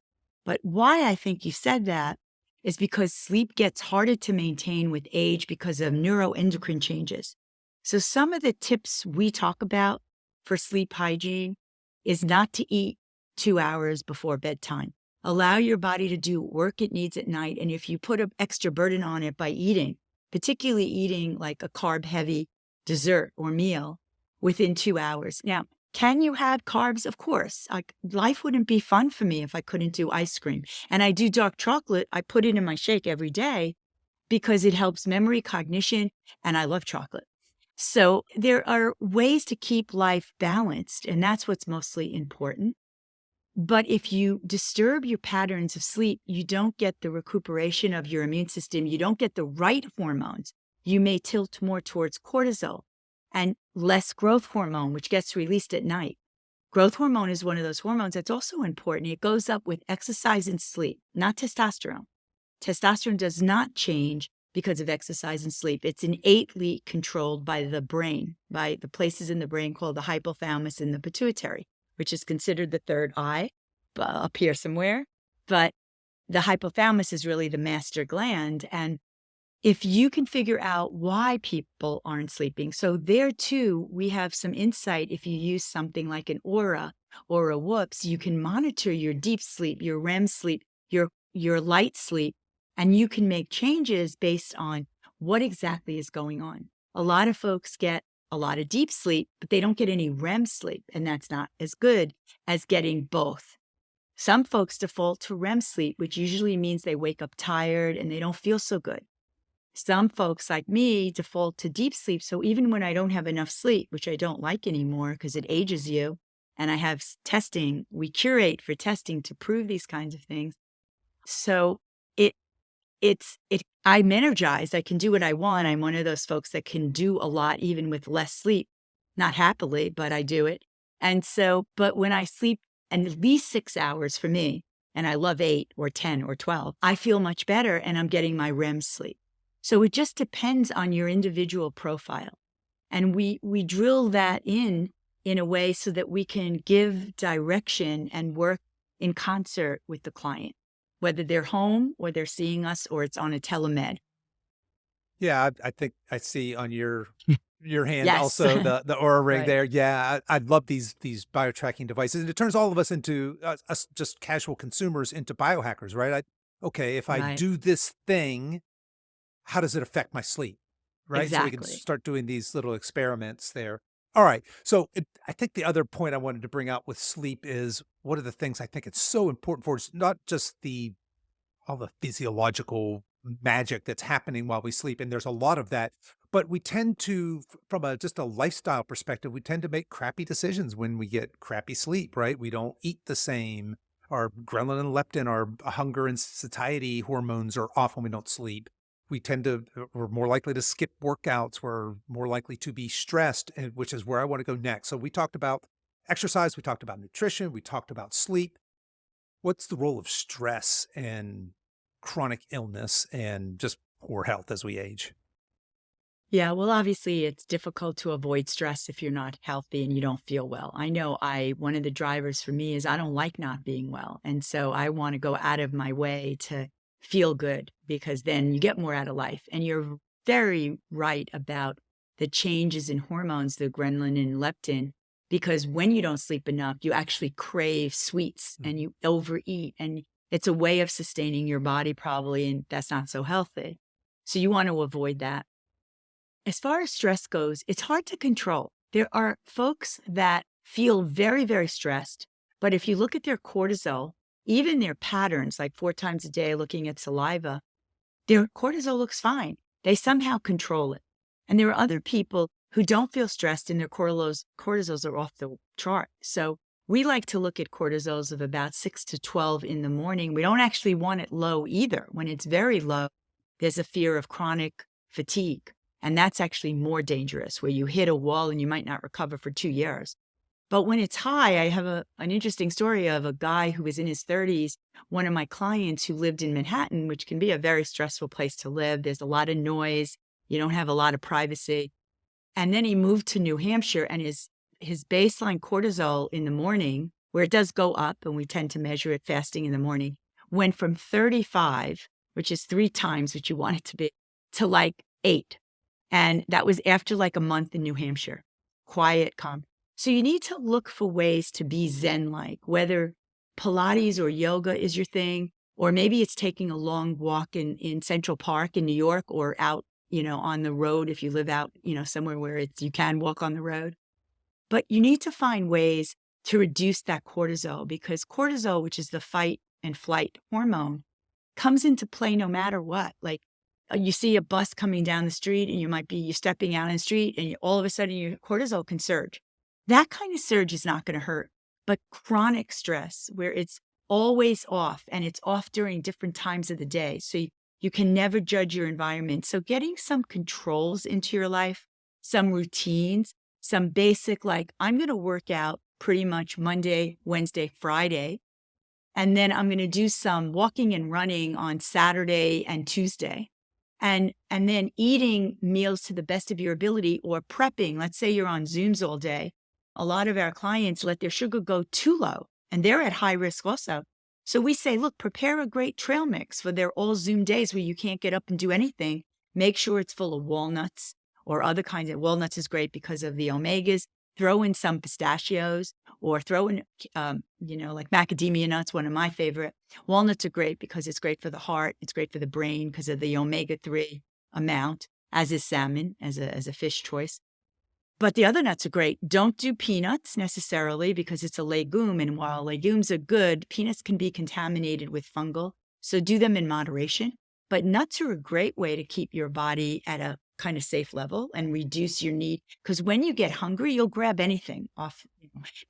But why I think you said that is because sleep gets harder to maintain with age because of neuroendocrine changes. So some of the tips we talk about for sleep hygiene is not to eat 2 hours before bedtime. Allow your body to do work it needs at night. And if you put an extra burden on it by eating, particularly eating like a carb-heavy dessert or meal within 2 hours. Now, can you have carbs? Of course. Life wouldn't be fun for me if I couldn't do ice cream. And I do dark chocolate. I put it in my shake every day because it helps memory, cognition, and I love chocolate. So there are ways to keep life balanced, and that's what's mostly important. But if you disturb your patterns of sleep, you don't get the recuperation of your immune system. You don't get the right hormones. You may tilt more towards cortisol and less growth hormone, which gets released at night. Growth hormone is one of those hormones that's also important. It goes up with exercise and sleep, not testosterone. Testosterone does not change because of exercise and sleep. It's innately controlled by the brain, by the places in the brain called the hypothalamus and the pituitary, which is considered the third eye up here somewhere. But the hypothalamus is really the master gland. And if you can figure out why people aren't sleeping, so there too, we have some insight. If you use something like an Aura or a Whoops, you can monitor your deep sleep, your REM sleep, your light sleep, and you can make changes based on what exactly is going on. A lot of folks get a lot of deep sleep, but they don't get any REM sleep, and that's not as good as getting both. Some folks default to REM sleep, which usually means they wake up tired and they don't feel so good. Some folks like me default to deep sleep. So even when I don't have enough sleep, which I don't like anymore because it ages you, and I have testing, we curate for testing to prove these kinds of things. So I'm energized. I can do what I want. I'm one of those folks that can do a lot even with less sleep. Not happily, but I do it. And so, but when I sleep at least 6 hours for me, and I love 8 or 10 or 12, I feel much better and I'm getting my REM sleep. So it just depends on your individual profile. And we drill that in a way so that we can give direction and work in concert with the client, whether they're home or they're seeing us or it's on a telemed. Yeah, I think I see on your hand Yes. also the Aura ring Right. there. Yeah, I love these biotracking devices, and it turns all of us into us just casual consumers into biohackers, right? Okay, if I Right. do this thing, how does it affect my sleep, right? So we can Exactly. start doing these little experiments there. All right. So I think the other point I wanted to bring out with sleep is one of the things I think it's so important for is not just all the physiological magic that's happening while we sleep, and there's a lot of that. But we tend to, from just a lifestyle perspective, we tend to make crappy decisions when we get crappy sleep, right? We don't eat the same. Our ghrelin and leptin, our hunger and satiety hormones are off when we don't sleep. We're more likely to skip workouts. We're more likely to be stressed, which is where I want to go next. So we talked about exercise, we talked about nutrition, we talked about sleep. What's the role of stress and chronic illness and just poor health as we age? Yeah, well, obviously it's difficult to avoid stress if you're not healthy and you don't feel well. I know one of the drivers for me is I don't like not being well. And so I want to go out of my way to feel good because then you get more out of life. And you're very right about the changes in hormones, the ghrelin and leptin, because when you don't sleep enough, you actually crave sweets and you overeat, and it's a way of sustaining your body probably, and that's not so healthy. So you want to avoid that. As far as stress goes, it's hard to control. There are folks that feel very, very stressed, but if you look at their cortisol, even their patterns, like 4 times a day looking at saliva, their cortisol looks fine. They somehow control it. And there are other people who don't feel stressed and their cortisols are off the chart. So we like to look at cortisols of about 6 to 12 in the morning. We don't actually want it low either. When it's very low, there's a fear of chronic fatigue. And that's actually more dangerous, where you hit a wall and you might not recover for 2 years. But when it's high, I have an interesting story of a guy who was in his 30s, one of my clients who lived in Manhattan, which can be a very stressful place to live. There's a lot of noise. You don't have a lot of privacy. And then he moved to New Hampshire, and his baseline cortisol in the morning, where it does go up, and we tend to measure it fasting in the morning, went from 35, which is 3 times what you want it to be, to like 8. And that was after like a month in New Hampshire. Quiet, calm. So you need to look for ways to be Zen-like, whether Pilates or yoga is your thing, or maybe it's taking a long walk in Central Park in New York, or out, on the road if you live out, somewhere where you can walk on the road. But you need to find ways to reduce that cortisol, because cortisol, which is the fight and flight hormone, comes into play no matter what. Like you see a bus coming down the street and you're stepping out in the street and all of a sudden your cortisol can surge. That kind of surge is not going to hurt, but chronic stress where it's always off and it's off during different times of the day. So you can never judge your environment. So getting some controls into your life, some routines, some basic, like I'm going to work out pretty much Monday, Wednesday, Friday, and then I'm going to do some walking and running on Saturday and Tuesday. And then eating meals to the best of your ability, or prepping. Let's say you're on Zooms all day. A lot of our clients let their sugar go too low, and they're at high risk also. So we say, look, prepare a great trail mix for their all Zoom days where you can't get up and do anything. Make sure it's full of walnuts or other kinds of walnuts is great because of the omegas. Throw in some pistachios, or throw in, like macadamia nuts, one of my favorite. Walnuts are great because it's great for the heart. It's great for the brain because of the omega-3 amount, as is salmon as a fish choice. But the other nuts are great. Don't do peanuts necessarily because it's a legume. And while legumes are good, peanuts can be contaminated with fungal. So do them in moderation. But nuts are a great way to keep your body at a kind of safe level and reduce your need. Because when you get hungry, you'll grab anything off,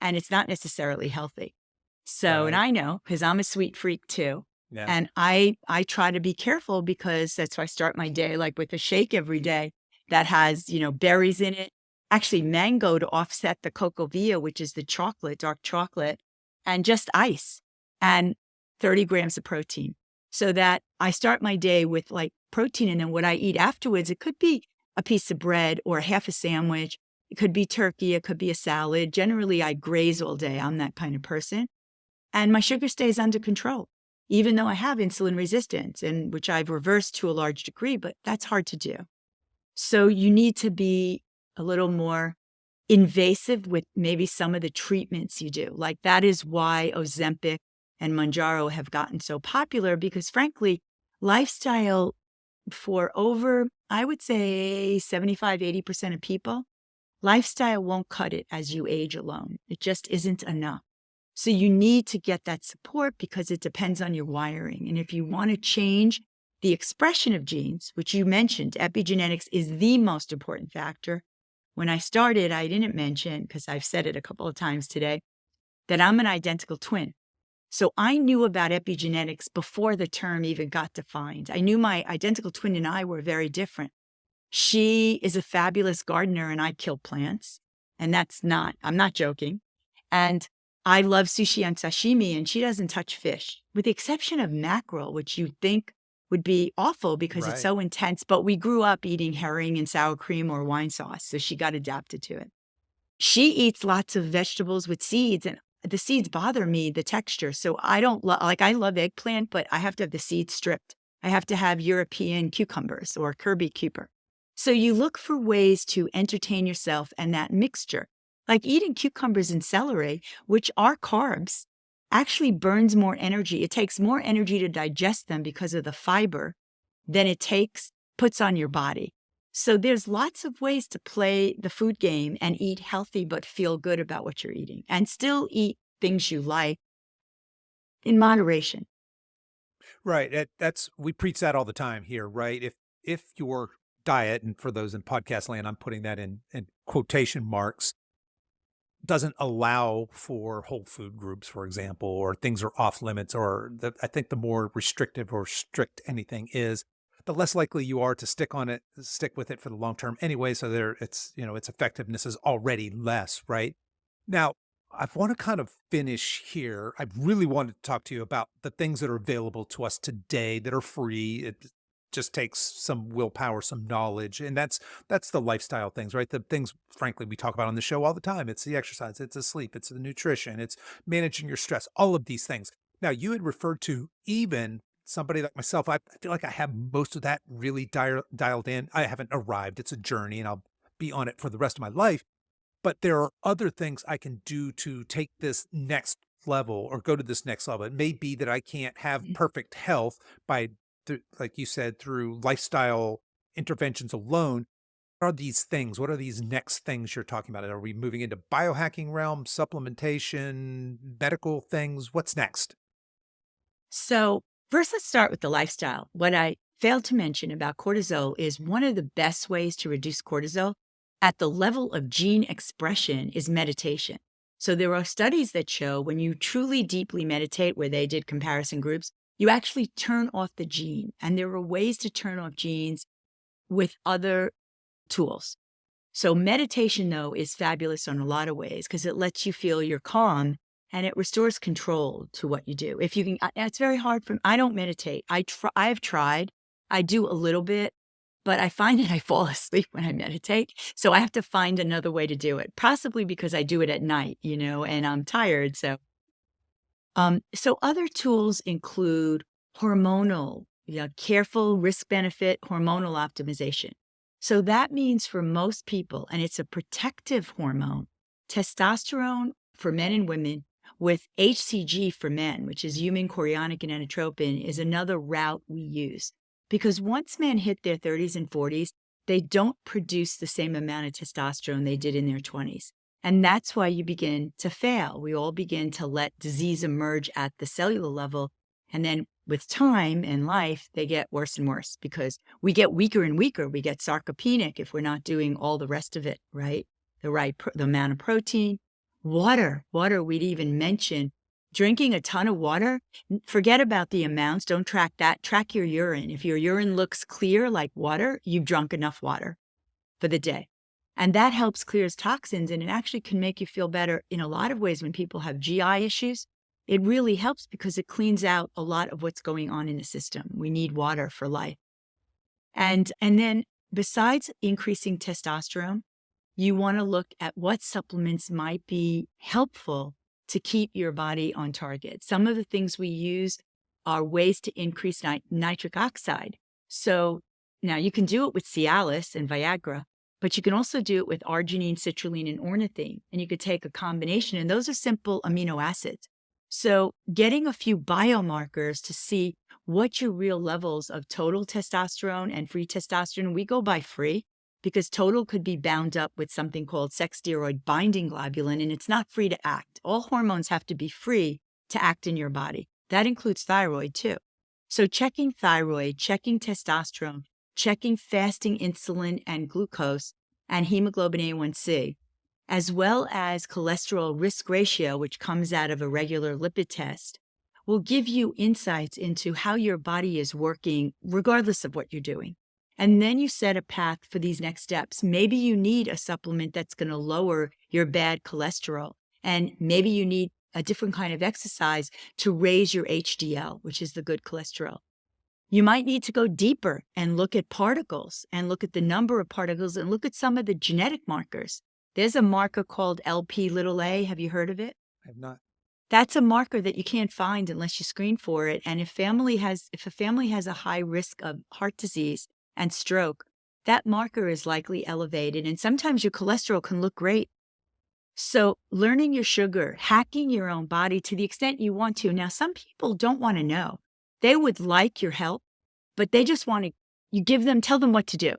and it's not necessarily healthy. So, Right. And I know because I'm a sweet freak too. Yeah. And I try to be careful because that's why I start my day like with a shake every day that has, berries in it. Actually, mango to offset the cocovia, which is the chocolate, dark chocolate, and just ice and 30 grams of protein. So that I start my day with like protein, and then what I eat afterwards, it could be a piece of bread or half a sandwich. It could be turkey. It could be a salad. Generally, I graze all day. I'm that kind of person. And my sugar stays under control, even though I have insulin resistance, and which I've reversed to a large degree, but that's hard to do. So you need to be a little more invasive with maybe some of the treatments you do. Like that is why Ozempic and Mounjaro have gotten so popular, because frankly, lifestyle for over, I would say 75, 80% of people, lifestyle won't cut it as you age alone. It just isn't enough. So you need to get that support because it depends on your wiring. And if you want to change the expression of genes, which you mentioned, epigenetics is the most important factor. When I started, I didn't mention, because I've said it a couple of times today, that I'm an identical twin. So I knew about epigenetics before the term even got defined. I knew my identical twin and I were very different. She is a fabulous gardener and I kill plants. And I'm not joking. And I love sushi and sashimi, and she doesn't touch fish, with the exception of mackerel, which you'd think would be awful because Right. it's so intense. But we grew up eating herring and sour cream or wine sauce, so she got adapted to it. She eats lots of vegetables with seeds, and the seeds bother me, the texture. So I don't I love eggplant, but I have to have the seeds stripped. I have to have European cucumbers or Kirby cucumber. So you look for ways to entertain yourself and that mixture. Like eating cucumbers and celery, which are carbs, actually burns more energy. It takes more energy to digest them because of the fiber than puts on your body. So there's lots of ways to play the food game and eat healthy but feel good about what you're eating and still eat things you like in moderation. Right. We preach that all the time here, right? If your diet, and for those in podcast land, I'm putting that in quotation marks, doesn't allow for whole food groups, for example, or things are off limits, I think the more restrictive or strict anything is, the less likely you are to stick with it for the long term anyway. So its effectiveness is already less, right? Now, I want to kind of finish here. I really wanted to talk to you about the things that are available to us today that are free. It just takes some willpower, some knowledge, and that's the lifestyle things, right? The things, frankly, we talk about on the show all the time. It's the exercise, it's the sleep, it's the nutrition, it's managing your stress, all of these things. Now, you had referred to even somebody like myself. I feel like I have most of that really dialed in. I haven't arrived. It's a journey, and I'll be on it for the rest of my life. But there are other things I can do to take this next level or go to this next level. It may be that I can't have perfect health by, like you said, through lifestyle interventions alone. What are these things? What are these next things you're talking about? Are we moving into biohacking realm, supplementation, medical things? What's next? So, first, let's start with the lifestyle. What I failed to mention about cortisol is one of the best ways to reduce cortisol at the level of gene expression is meditation. So, there are studies that show when you truly deeply meditate, where they did comparison groups, you actually turn off the gene. And there are ways to turn off genes with other tools. So, meditation, though, is fabulous in a lot of ways because it lets you feel you're calm and it restores control to what you do. If you can, it's very hard for me. I don't meditate. I have tried. I do a little bit, but I find that I fall asleep when I meditate. So I have to find another way to do it, possibly because I do it at night, and I'm tired. So other tools include hormonal, careful risk-benefit hormonal optimization. So that means for most people, and it's a protective hormone, testosterone for men and women with HCG for men, which is human chorionic gonadotropin, is another route we use. Because once men hit their 30s and 40s, they don't produce the same amount of testosterone they did in their 20s. And that's why you begin to fail. We all begin to let disease emerge at the cellular level. And then with time and life, they get worse and worse because we get weaker and weaker. We get sarcopenic if we're not doing all the rest of it, right? The amount of protein. Water, we'd even mention. Drinking a ton of water, forget about the amounts. Don't track that. Track your urine. If your urine looks clear like water, you've drunk enough water for the day. And that helps clears toxins, and it actually can make you feel better in a lot of ways when people have GI issues. It really helps because it cleans out a lot of what's going on in the system. We need water for life. And then besides increasing testosterone, you want to look at what supplements might be helpful to keep your body on target. Some of the things we use are ways to increase nitric oxide. So now you can do it with Cialis and Viagra, but you can also do it with arginine, citrulline, and ornithine. And you could take a combination, and those are simple amino acids. So getting a few biomarkers to see what your real levels of total testosterone and free testosterone, we go by free, because total could be bound up with something called sex steroid binding globulin, and it's not free to act. All hormones have to be free to act in your body. That includes thyroid too. So checking thyroid, checking testosterone, checking fasting insulin and glucose and hemoglobin A1C, as well as cholesterol risk ratio, which comes out of a regular lipid test, will give you insights into how your body is working regardless of what you're doing. And then you set a path for these next steps. Maybe you need a supplement that's going to lower your bad cholesterol. And maybe you need a different kind of exercise to raise your HDL, which is the good cholesterol. You might need to go deeper and look at particles and look at the number of particles and look at some of the genetic markers. There's a marker called Lp(a). Have you heard of it? I have not. That's a marker that you can't find unless you screen for it. And if a family has a high risk of heart disease and stroke, that marker is likely elevated. And sometimes your cholesterol can look great. So learning your sugar, hacking your own body to the extent you want to. Now, some people don't want to know. They would like your help, but they just want to, you give them, tell them what to do.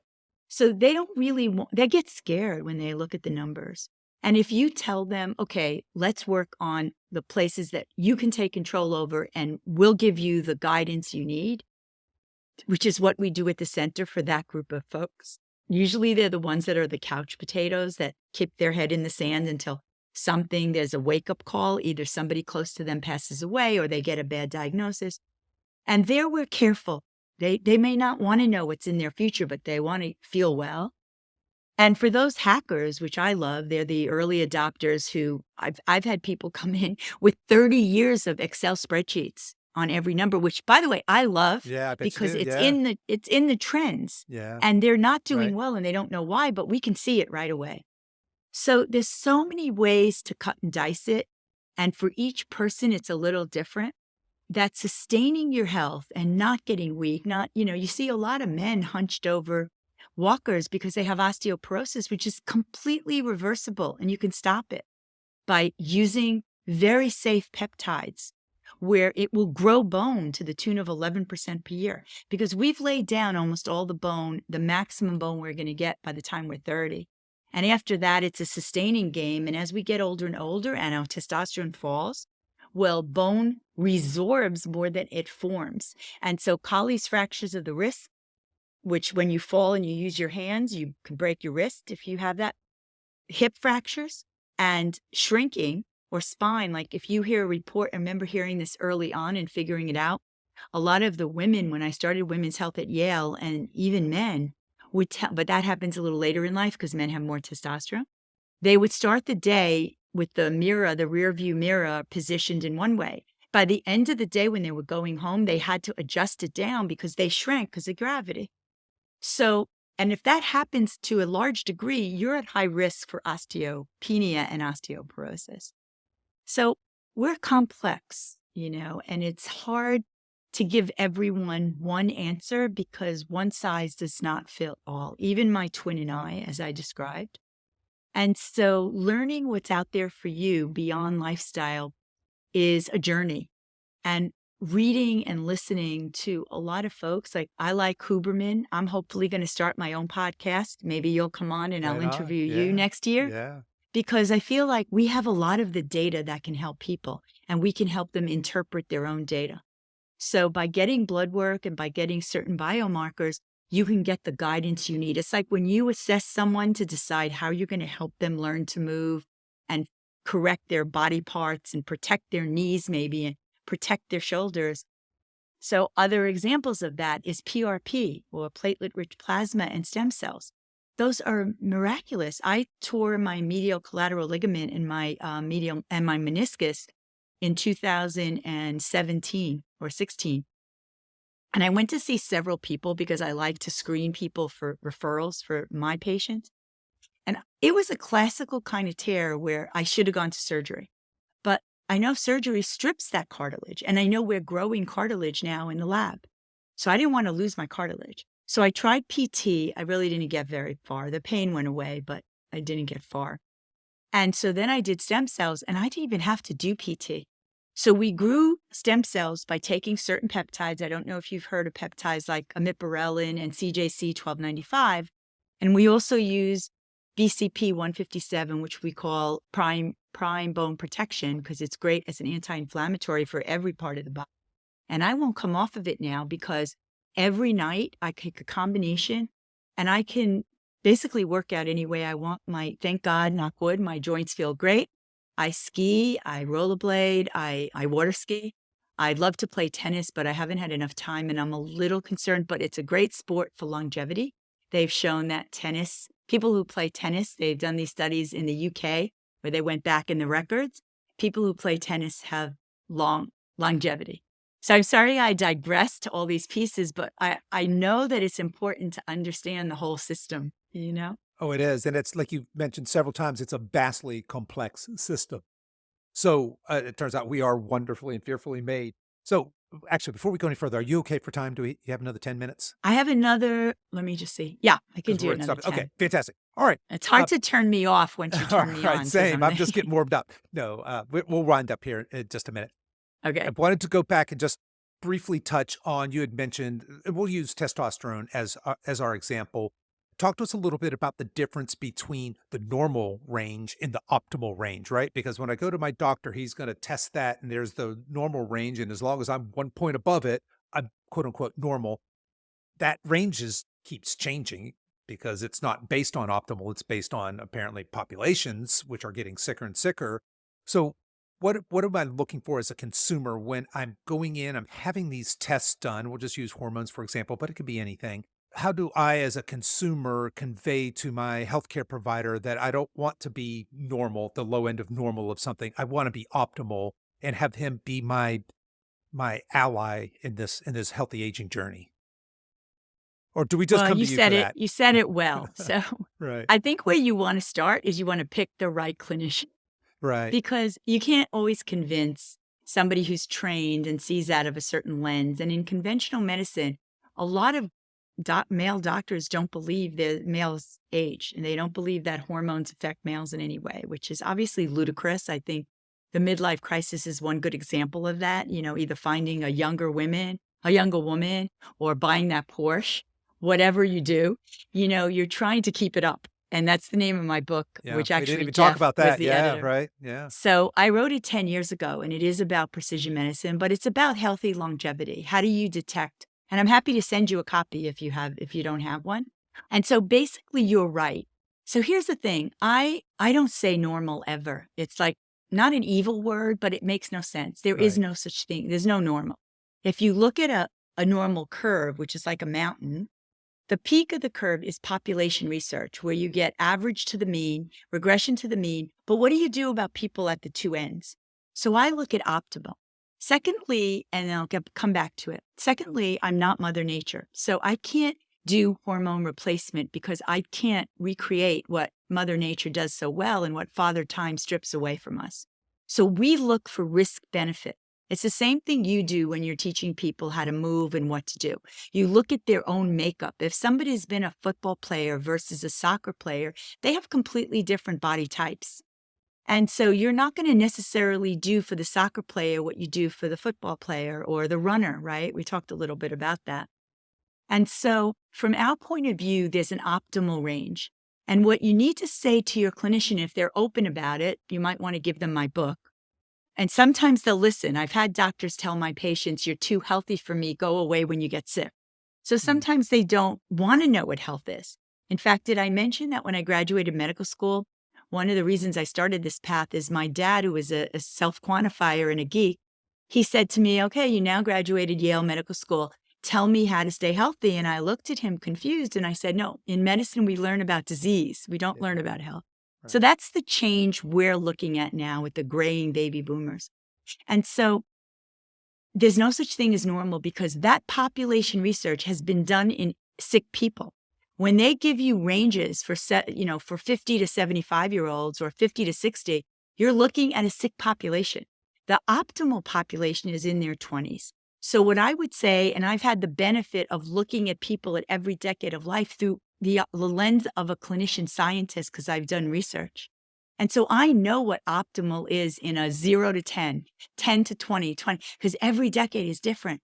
So they don't really want, they get scared when they look at the numbers. And if you tell them, okay, let's work on the places that you can take control over and we'll give you the guidance you need, which is what we do at the center for that group of folks. Usually they're the ones that are the couch potatoes that keep their head in the sand until there's a wake-up call. Either somebody close to them passes away or they get a bad diagnosis. And there we're careful. They may not want to know what's in their future, but they want to feel well. And for those hackers, which I love, they're the early adopters who I've had people come in with 30 years of Excel spreadsheets on every number, which, by the way, I love because it's in the trends. Yeah. And they're not doing Right. well and they don't know why, but we can see it right away. So there's so many ways to cut and dice it. And for each person, it's a little different. That sustaining your health and not getting weak, you see a lot of men hunched over walkers because they have osteoporosis, which is completely reversible, and you can stop it by using very safe peptides where it will grow bone to the tune of 11% per year, because we've laid down almost all the bone, the maximum bone we're going to get by the time we're 30. And after that, it's a sustaining game. And as we get older and older and our testosterone falls, well, bone resorbs more than it forms. And so Colles fractures of the wrist, which when you fall and you use your hands, you can break your wrist if you have that. Hip fractures and shrinking or spine. Like if you hear a report, I remember hearing this early on and figuring it out. A lot of the women, when I started women's health at Yale, and even men would tell, but that happens a little later in life because men have more testosterone. They would start the day with the mirror, the rear view mirror positioned in one way. By the end of the day, when they were going home, they had to adjust it down because they shrank because of gravity. So, and if that happens to a large degree, you're at high risk for osteopenia and osteoporosis. So we're complex, and it's hard to give everyone one answer because one size does not fit all, even my twin and I, as I described. And so learning what's out there for you beyond lifestyle is a journey. And reading and listening to a lot of folks, like I like Huberman. I'm hopefully going to start my own podcast. Maybe you'll come on and I'll interview you next year. Yeah. Because I feel like we have a lot of the data that can help people and we can help them interpret their own data. So by getting blood work and by getting certain biomarkers, you can get the guidance you need. It's like when you assess someone to decide how you're going to help them learn to move and correct their body parts and protect their knees maybe and protect their shoulders. So other examples of that is PRP, or platelet-rich plasma, and stem cells. Those are miraculous. I tore my medial collateral ligament in my medial and my meniscus in 2017 or 16. And I went to see several people because I like to screen people for referrals for my patients. And it was a classical kind of tear where I should have gone to surgery. But I know surgery strips that cartilage, and I know we're growing cartilage now in the lab. So I didn't want to lose my cartilage. So I tried PT. I really didn't get very far. The pain went away, but I didn't get far. And so then I did stem cells, and I didn't even have to do PT. So we grew stem cells by taking certain peptides. I don't know if you've heard of peptides like amiprelin and CJC 1295. And we also use BCP 157, which we call prime bone protection, because it's great as an anti-inflammatory for every part of the body. And I won't come off of it now because every night I take a combination and I can basically work out any way I want. Thank God, knock wood, my joints feel great. I ski, I rollerblade, I water ski. I'd love to play tennis, but I haven't had enough time and I'm a little concerned, but it's a great sport for longevity. They've shown that people who play tennis, they've done these studies in the UK where they went back in the records. People who play tennis have longevity. So I'm sorry I digressed to all these pieces, but I know that it's important to understand the whole system, Oh, it is. And it's like you mentioned several times, it's a vastly complex system. So it turns out we are wonderfully and fearfully made. So actually, before we go any further, are you okay for time? You have another 10 minutes? I have another, let me just see. Yeah, I can Because do we're at another stop. Okay, 10. fantastic. All right. It's Uh, hard to turn me off once you all turn me right, on because same. I'm I'm the, just getting warmed up. No, we'll wind up here in just a minute. I okay. wanted to go back and just briefly touch on, you had mentioned, we'll use testosterone as our example. Talk to us a little bit about the difference between the normal range and the optimal range, right? Because when I go to my doctor, he's going to test that and there's the normal range. And as long as I'm 1 point above it, I'm quote unquote normal. That range keeps changing because it's not based on optimal. It's based on apparently populations, which are getting sicker and sicker. So what am I looking for as a consumer when I'm going in, I'm having these tests done? We'll just use hormones, for example, but it could be anything. How do I, as a consumer, convey to my healthcare provider that I don't want to be normal, the low end of normal of something? I want to be optimal and have him be my ally in this healthy aging journey. Or do we just Well, come to you for that? you said it well. So Right. I think where you want to start is you want to pick the right clinician Right. because you can't always convince somebody who's trained and sees out of a certain lens. And in conventional medicine, a lot of male doctors don't believe that males age and they don't believe that hormones affect males in any way, which is obviously ludicrous. I think the midlife crisis is one good example of that. You know, either finding a younger woman, or buying that Porsche, whatever you do, you know, you're trying to keep it up. And that's the name of my book, Yeah. which We didn't actually even talk Jeff about was that. the Yeah. editor. Right. Yeah. So I wrote it 10 years ago, and it is about precision medicine, but it's about healthy longevity. How do you detect? And I'm happy to send you a copy if you don't have one. And so basically you're right. So here's the thing. I don't say normal ever. It's like not an evil word, but it makes no sense. There is Right. no such thing. There's no normal. If you look at a normal curve, which is like a mountain, the peak of the curve is population research, where you get average to the mean, regression to the mean. But what do you do about people at the two ends? So I look at optimal. Secondly, and come back to it. Secondly, I'm not Mother Nature. So I can't do hormone replacement because I can't recreate what Mother Nature does so well and what Father Time strips away from us. So we look for risk benefit. It's the same thing you do when you're teaching people how to move and what to do. You look at their own makeup. If somebody's been a football player versus a soccer player, they have completely different body types. And so you're not going to necessarily do for the soccer player what you do for the football player or the runner, right? We talked a little bit about that. And so from our point of view, there's an optimal range. And what you need to say to your clinician, if they're open about it, you might want to give them my book. And sometimes they'll listen. I've had doctors tell my patients, you're too healthy for me, go away when you get sick. So sometimes they don't want to know what health is. In fact, did I mention that when I graduated medical school, one of the reasons I started this path is my dad, who was a self-quantifier and a geek, he said to me, okay, you now graduated Yale Medical School. Tell me how to stay healthy. And I looked at him confused and I said, no, in medicine, we learn about disease. We don't learn about health. So that's the change we're looking at now with the graying baby boomers. And so there's no such thing as normal because that population research has been done in sick people. When they give you ranges for 50 to 75-year-olds or 50 to 60, you're looking at a sick population. The optimal population is in their 20s. So what I would say, and I've had the benefit of looking at people at every decade of life through the lens of a clinician scientist because I've done research. And so I know what optimal is in a 0 to 10, 10 to 20, because every decade is different.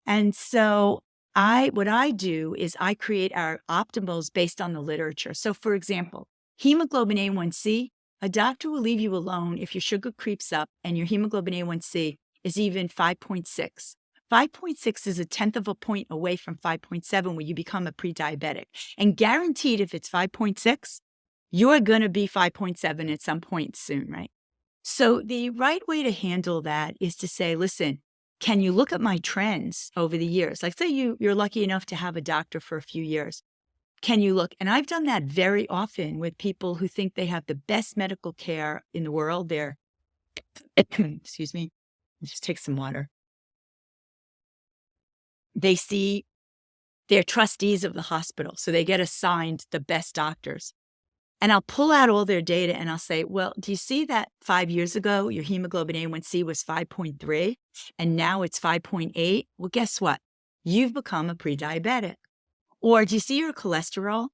And so what I do is I create our optimals based on the literature. So for example, hemoglobin A1C, a doctor will leave you alone if your sugar creeps up and your hemoglobin A1C is even 5.6. 5.6 is 1/10 of a point away from 5.7 where you become a pre-diabetic. And guaranteed if it's 5.6, you're going to be 5.7 at some point soon, right? So the right way to handle that is to say, listen, can you look at my trends over the years? Like say you're lucky enough to have a doctor for a few years. Can you look? And I've done that very often with people who think they have the best medical care in the world. They're, excuse me, just take some water. They see they're trustees of the hospital, so they get assigned the best doctors. And I'll pull out all their data and I'll say, well, do you see that 5 years ago, your hemoglobin A1C was 5.3 and now it's 5.8? Well, guess what? You've become a pre-diabetic. Or do you see your cholesterol?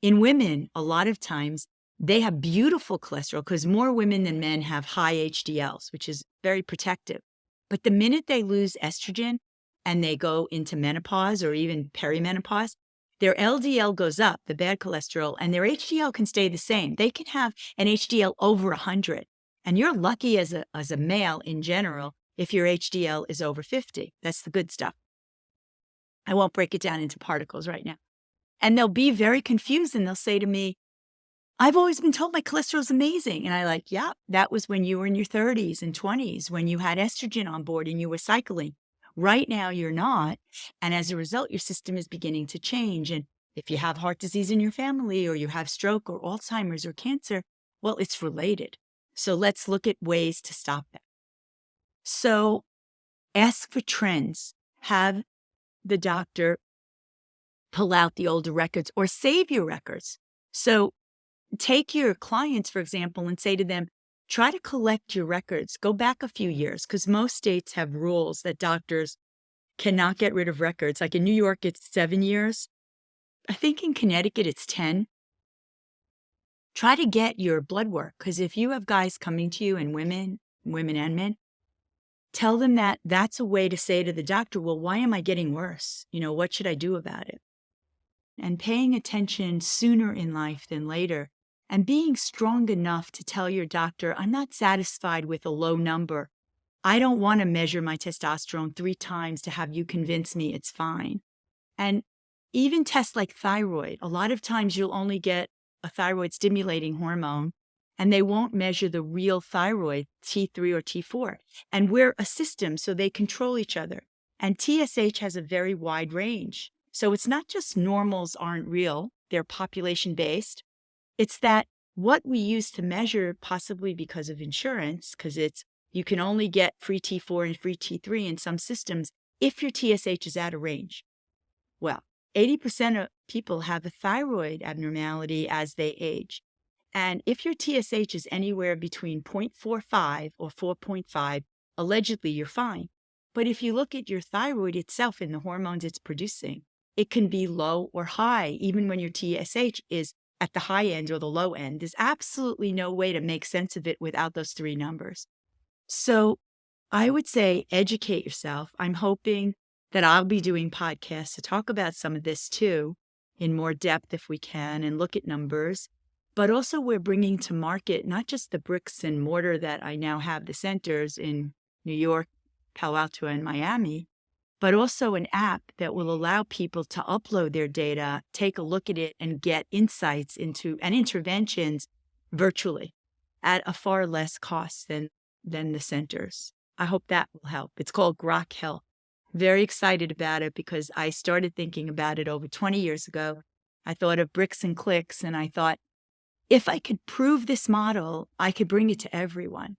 In women, a lot of times they have beautiful cholesterol because more women than men have high HDLs, which is very protective. But the minute they lose estrogen and they go into menopause or even perimenopause, their LDL goes up, the bad cholesterol, and their HDL can stay the same. They can have an HDL over 100. And you're lucky as a male in general if your HDL is over 50. That's the good stuff. I won't break it down into particles right now. And they'll be very confused and they'll say to me, I've always been told my cholesterol is amazing. And I like, yeah, that was when you were in your 30s and 20s, when you had estrogen on board and you were cycling. Right now, you're not. And as a result, your system is beginning to change. And if you have heart disease in your family or you have stroke or Alzheimer's or cancer, well, it's related. So let's look at ways to stop that. So ask for trends. Have the doctor pull out the older records or save your records. So take your clients, for example, and say to them, try to collect your records. Go back a few years because most states have rules that doctors cannot get rid of records. Like in New York, it's 7 years. I think in Connecticut, it's 10. Try to get your blood work because if you have guys coming to you and women and men, tell them that that's a way to say to the doctor, well, why am I getting worse? What should I do about it? And paying attention sooner in life than later and being strong enough to tell your doctor, I'm not satisfied with a low number. I don't want to measure my testosterone 3 times to have you convince me it's fine. And even tests like thyroid, a lot of times you'll only get a thyroid stimulating hormone and they won't measure the real thyroid, T3 or T4. And we're a system, so they control each other. And TSH has a very wide range. So it's not just normals aren't real, they're population-based. It's that what we use to measure, possibly because of insurance, because you can only get free T4 and free T3 in some systems if your TSH is out of range. Well, 80% of people have a thyroid abnormality as they age. And if your TSH is anywhere between 0.45 or 4.5, allegedly you're fine. But if you look at your thyroid itself and the hormones it's producing, it can be low or high, even when your TSH is at the high end or the low end. There's absolutely no way to make sense of it without those 3 numbers. So I would say educate yourself. I'm hoping that I'll be doing podcasts to talk about some of this too, in more depth if we can, and look at numbers. But also we're bringing to market not just the bricks and mortar that I now have the centers in New York, Palo Alto, and Miami, but also an app that will allow people to upload their data, take a look at it, and get insights into and interventions virtually at a far less cost than the centers. I hope that will help. It's called Grok Health. Very excited about it because I started thinking about it over 20 years ago. I thought of bricks and clicks, and I thought, if I could prove this model, I could bring it to everyone.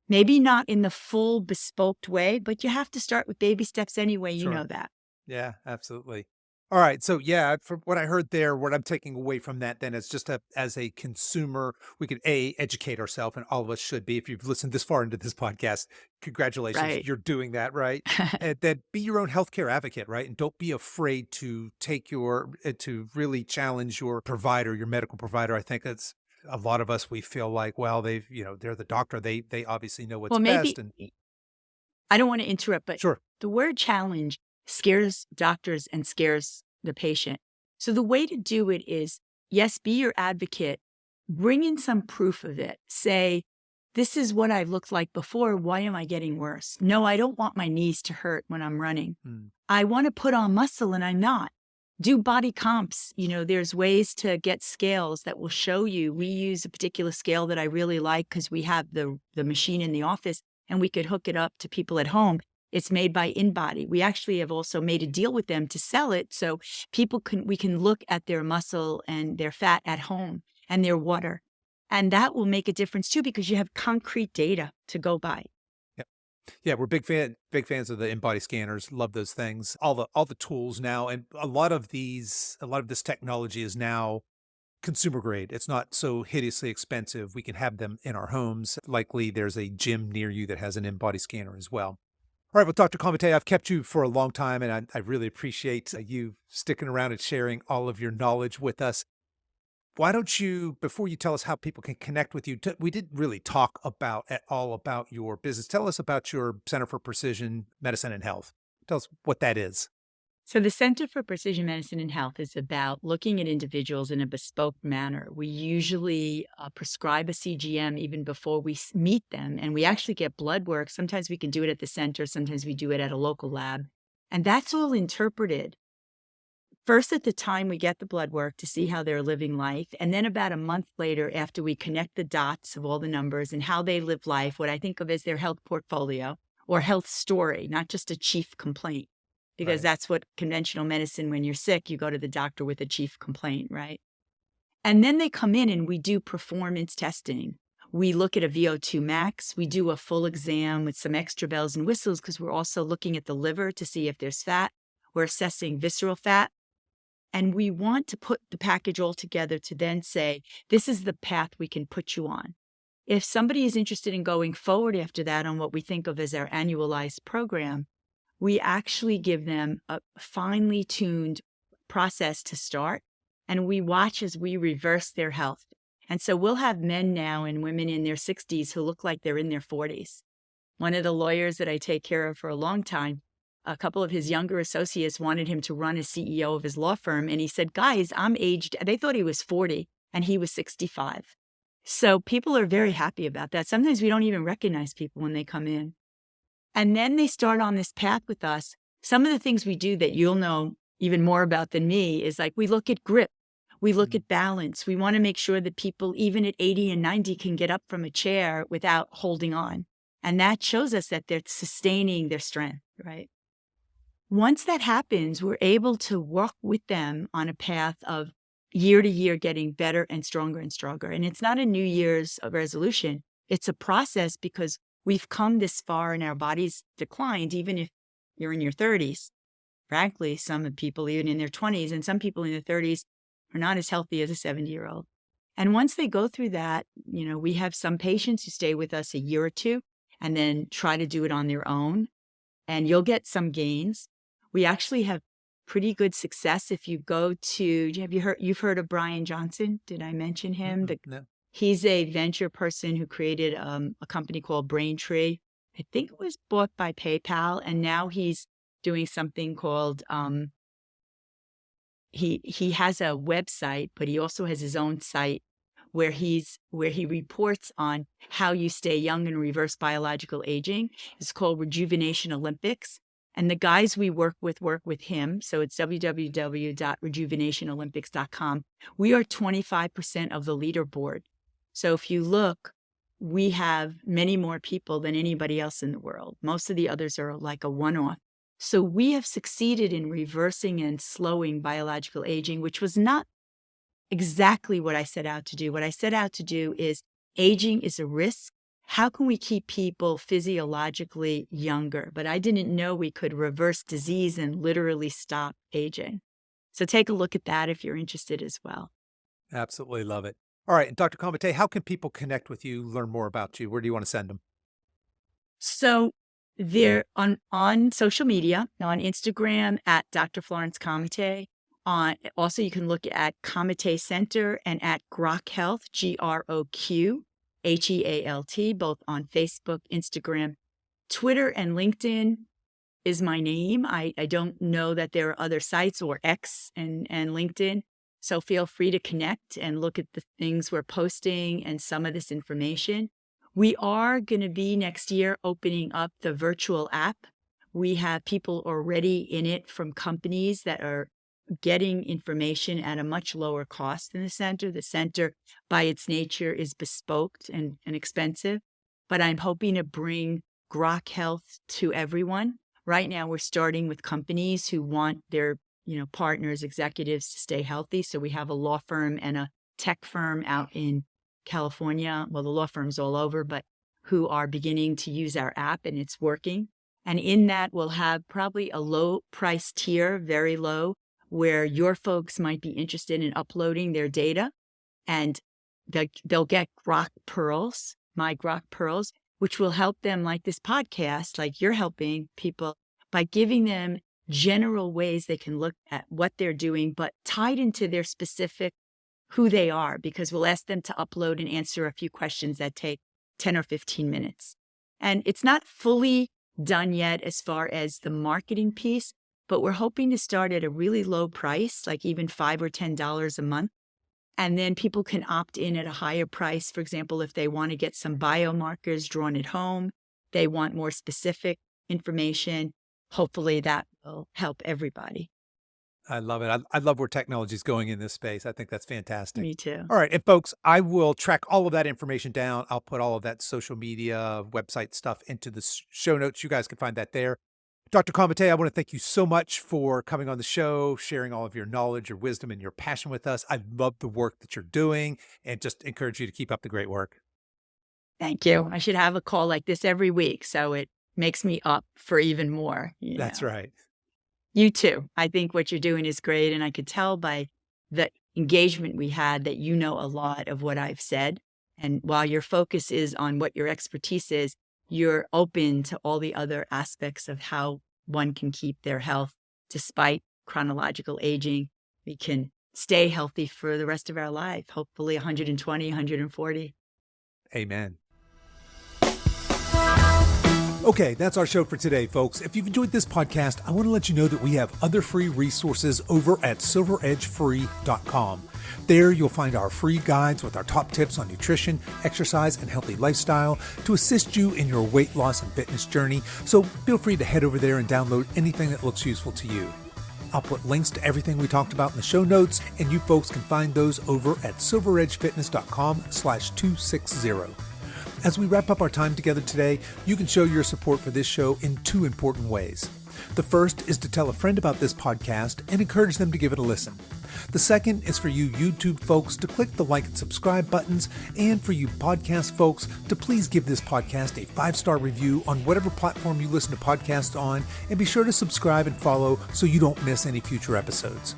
Maybe not in the full bespoke way, but you have to start with baby steps anyway. You Sure. know that. Yeah, absolutely. All right. So yeah, from what I heard there, what I'm taking away from that then is just as a consumer, we could educate ourselves, and all of us should be. If you've listened this far into this podcast, congratulations, Right. you're doing that right. And then be your own healthcare advocate, right? And don't be afraid to take to really challenge your provider, your medical provider. I think that's a lot of us. We feel like, well, they're the doctor. They obviously know what's Well, best. maybe And I don't want to interrupt, but sure, the word challenge scares doctors and scares the patient. So the way to do it is, yes, be your advocate, bring in some proof of it. Say, this is what I looked like before. Why am I getting worse? No, I don't want my knees to hurt when I'm running. I want to put on muscle and I'm not. Do body comps. There's ways to get scales that will show you. We use a particular scale that I really like because we have the machine in the office and we could hook it up to people at home. It's made by InBody. We actually have also made a deal with them to sell it so we can look at their muscle and their fat at home and their water. And that will make a difference too because you have concrete data to go by. yeah, we're big fans of the in-body scanners. Love those things. All the tools now, and a lot of this technology is now consumer grade. It's not so hideously expensive. We can have them in our homes. Likely there's a gym near you that has an in-body scanner as well. All right, well, Dr. Comite, I've kept you for a long time, and I really appreciate you sticking around and sharing all of your knowledge with us. Why don't you, before you tell us how people can connect with you, we didn't really talk about at all about your business. Tell us about your Center for Precision Medicine and Health. Tell us what that is. So, the Center for Precision Medicine and Health is about looking at individuals in a bespoke manner. We usually prescribe a CGM even before we meet them, and we actually get blood work. Sometimes we can do it at the center, sometimes we do it at a local lab. And that's all interpreted first at the time we get the blood work to see how they're living life. And then about a month later, after we connect the dots of all the numbers and how they live life, what I think of as their health portfolio or health story, not just a chief complaint. Because that's what conventional medicine, when you're sick, you go to the doctor with a chief complaint, right? And then they come in and we do performance testing. We look at a VO2 max. We do a full exam with some extra bells and whistles because we're also looking at the liver to see if there's fat. We're assessing visceral fat. And we want to put the package all together to then say, this is the path we can put you on. If somebody is interested in going forward after that on what we think of as our annualized program, we actually give them a finely tuned process to start, and we watch as we reverse their health. And so we'll have men now and women in their 60s who look like they're in their 40s. One of the lawyers that I take care of for a long time, a couple of his younger associates wanted him to run as CEO of his law firm. And he said, guys, I'm aged. They thought he was 40 and he was 65. So people are very happy about that. Sometimes we don't even recognize people when they come in. And then they start on this path with us. Some of the things we do that you'll know even more about than me is like we look at grip. We look at balance. We want to make sure that people, even at 80 and 90, can get up from a chair without holding on. And that shows us that they're sustaining their strength, right? Once that happens, we're able to work with them on a path of year to year getting better and stronger and stronger. And it's not a New Year's resolution. It's a process because we've come this far and our bodies declined, even if you're in your 30s. Frankly, some people even in their 20s and some people in their 30s are not as healthy as a 70-year-old. And once they go through that, we have some patients who stay with us a year or two and then try to do it on their own. And you'll get some gains. We actually have pretty good success if you go to, you've heard of Brian Johnson? Did I mention him? No. He's a venture person who created a company called Braintree. I think it was bought by PayPal, and now he's doing something called, he has a website, but he also has his own site where he reports on how you stay young and reverse biological aging. It's called Rejuvenation Olympics. And the guys we work with him. So it's www.rejuvenationolympics.com. We are 25% of the leaderboard. So if you look, we have many more people than anybody else in the world. Most of the others are like a one-off. So we have succeeded in reversing and slowing biological aging, which was not exactly what I set out to do. What I set out to do is aging is a risk. How can we keep people physiologically younger? But I didn't know we could reverse disease and literally stop aging. So take a look at that if you're interested as well. Absolutely love it. All right, Dr. Comite, how can people connect with you, learn more about you? Where do you want to send them? So they're on social media, on Instagram at Dr. Florence Comite. Also, you can look at Comite Center and at Grok Health, GROQ. Both on Facebook, Instagram, Twitter, and LinkedIn is my name. I don't know that there are other sites or X and LinkedIn. So feel free to connect and look at the things we're posting and some of this information. We are going to be next year opening up the virtual app. We have people already in it from companies that are getting information at a much lower cost than the center. The center, by its nature, is bespoke and expensive, but I'm hoping to bring Grok Health to everyone. Right now, we're starting with companies who want their partners, executives to stay healthy. So we have a law firm and a tech firm out in California. Well, the law firm's all over, but who are beginning to use our app, and it's working. And in that, we'll have probably a low price tier, very low, where your folks might be interested in uploading their data. And they'll get grok pearls, my grok pearls, which will help them, like this podcast, like you're helping people, by giving them general ways they can look at what they're doing, but tied into their specific who they are, because we'll ask them to upload and answer a few questions that take 10 or 15 minutes. And it's not fully done yet as far as the marketing piece, but we're hoping to start at a really low price, like even $5 or $10 a month. And then people can opt in at a higher price. For example, if they want to get some biomarkers drawn at home, they want more specific information. Hopefully that will help everybody. I love it. I love where technology is going in this space. I think that's fantastic. Me too. All right. And folks, I will track all of that information down. I'll put all of that social media, website stuff into the show notes. You guys can find that there. Dr. Comite, I want to thank you so much for coming on the show, sharing all of your knowledge, your wisdom, and your passion with us. I love the work that you're doing and just encourage you to keep up the great work. Thank you. I should have a call like this every week, so it makes me up for even more. That's right. You too. I think what you're doing is great. And I could tell by the engagement we had that you know a lot of what I've said. And while your focus is on what your expertise is, you're open to all the other aspects of how one can keep their health despite chronological aging. We can stay healthy for the rest of our life, hopefully 120, 140. Amen. Okay, that's our show for today, folks. If you've enjoyed this podcast, I want to let you know that we have other free resources over at silveredgefree.com. There you'll find our free guides with our top tips on nutrition, exercise, and healthy lifestyle to assist you in your weight loss and fitness journey. So feel free to head over there and download anything that looks useful to you. I'll put links to everything we talked about in the show notes, and you folks can find those over at silveredgefitness.com/260. As we wrap up our time together today, you can show your support for this show in two important ways. The first is to tell a friend about this podcast and encourage them to give it a listen. The second is for you YouTube folks to click the like and subscribe buttons, and for you podcast folks to please give this podcast a 5-star review on whatever platform you listen to podcasts on, and be sure to subscribe and follow so you don't miss any future episodes.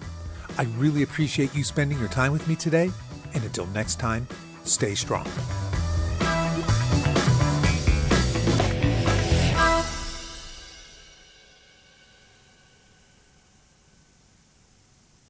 I really appreciate you spending your time with me today, and until next time, stay strong.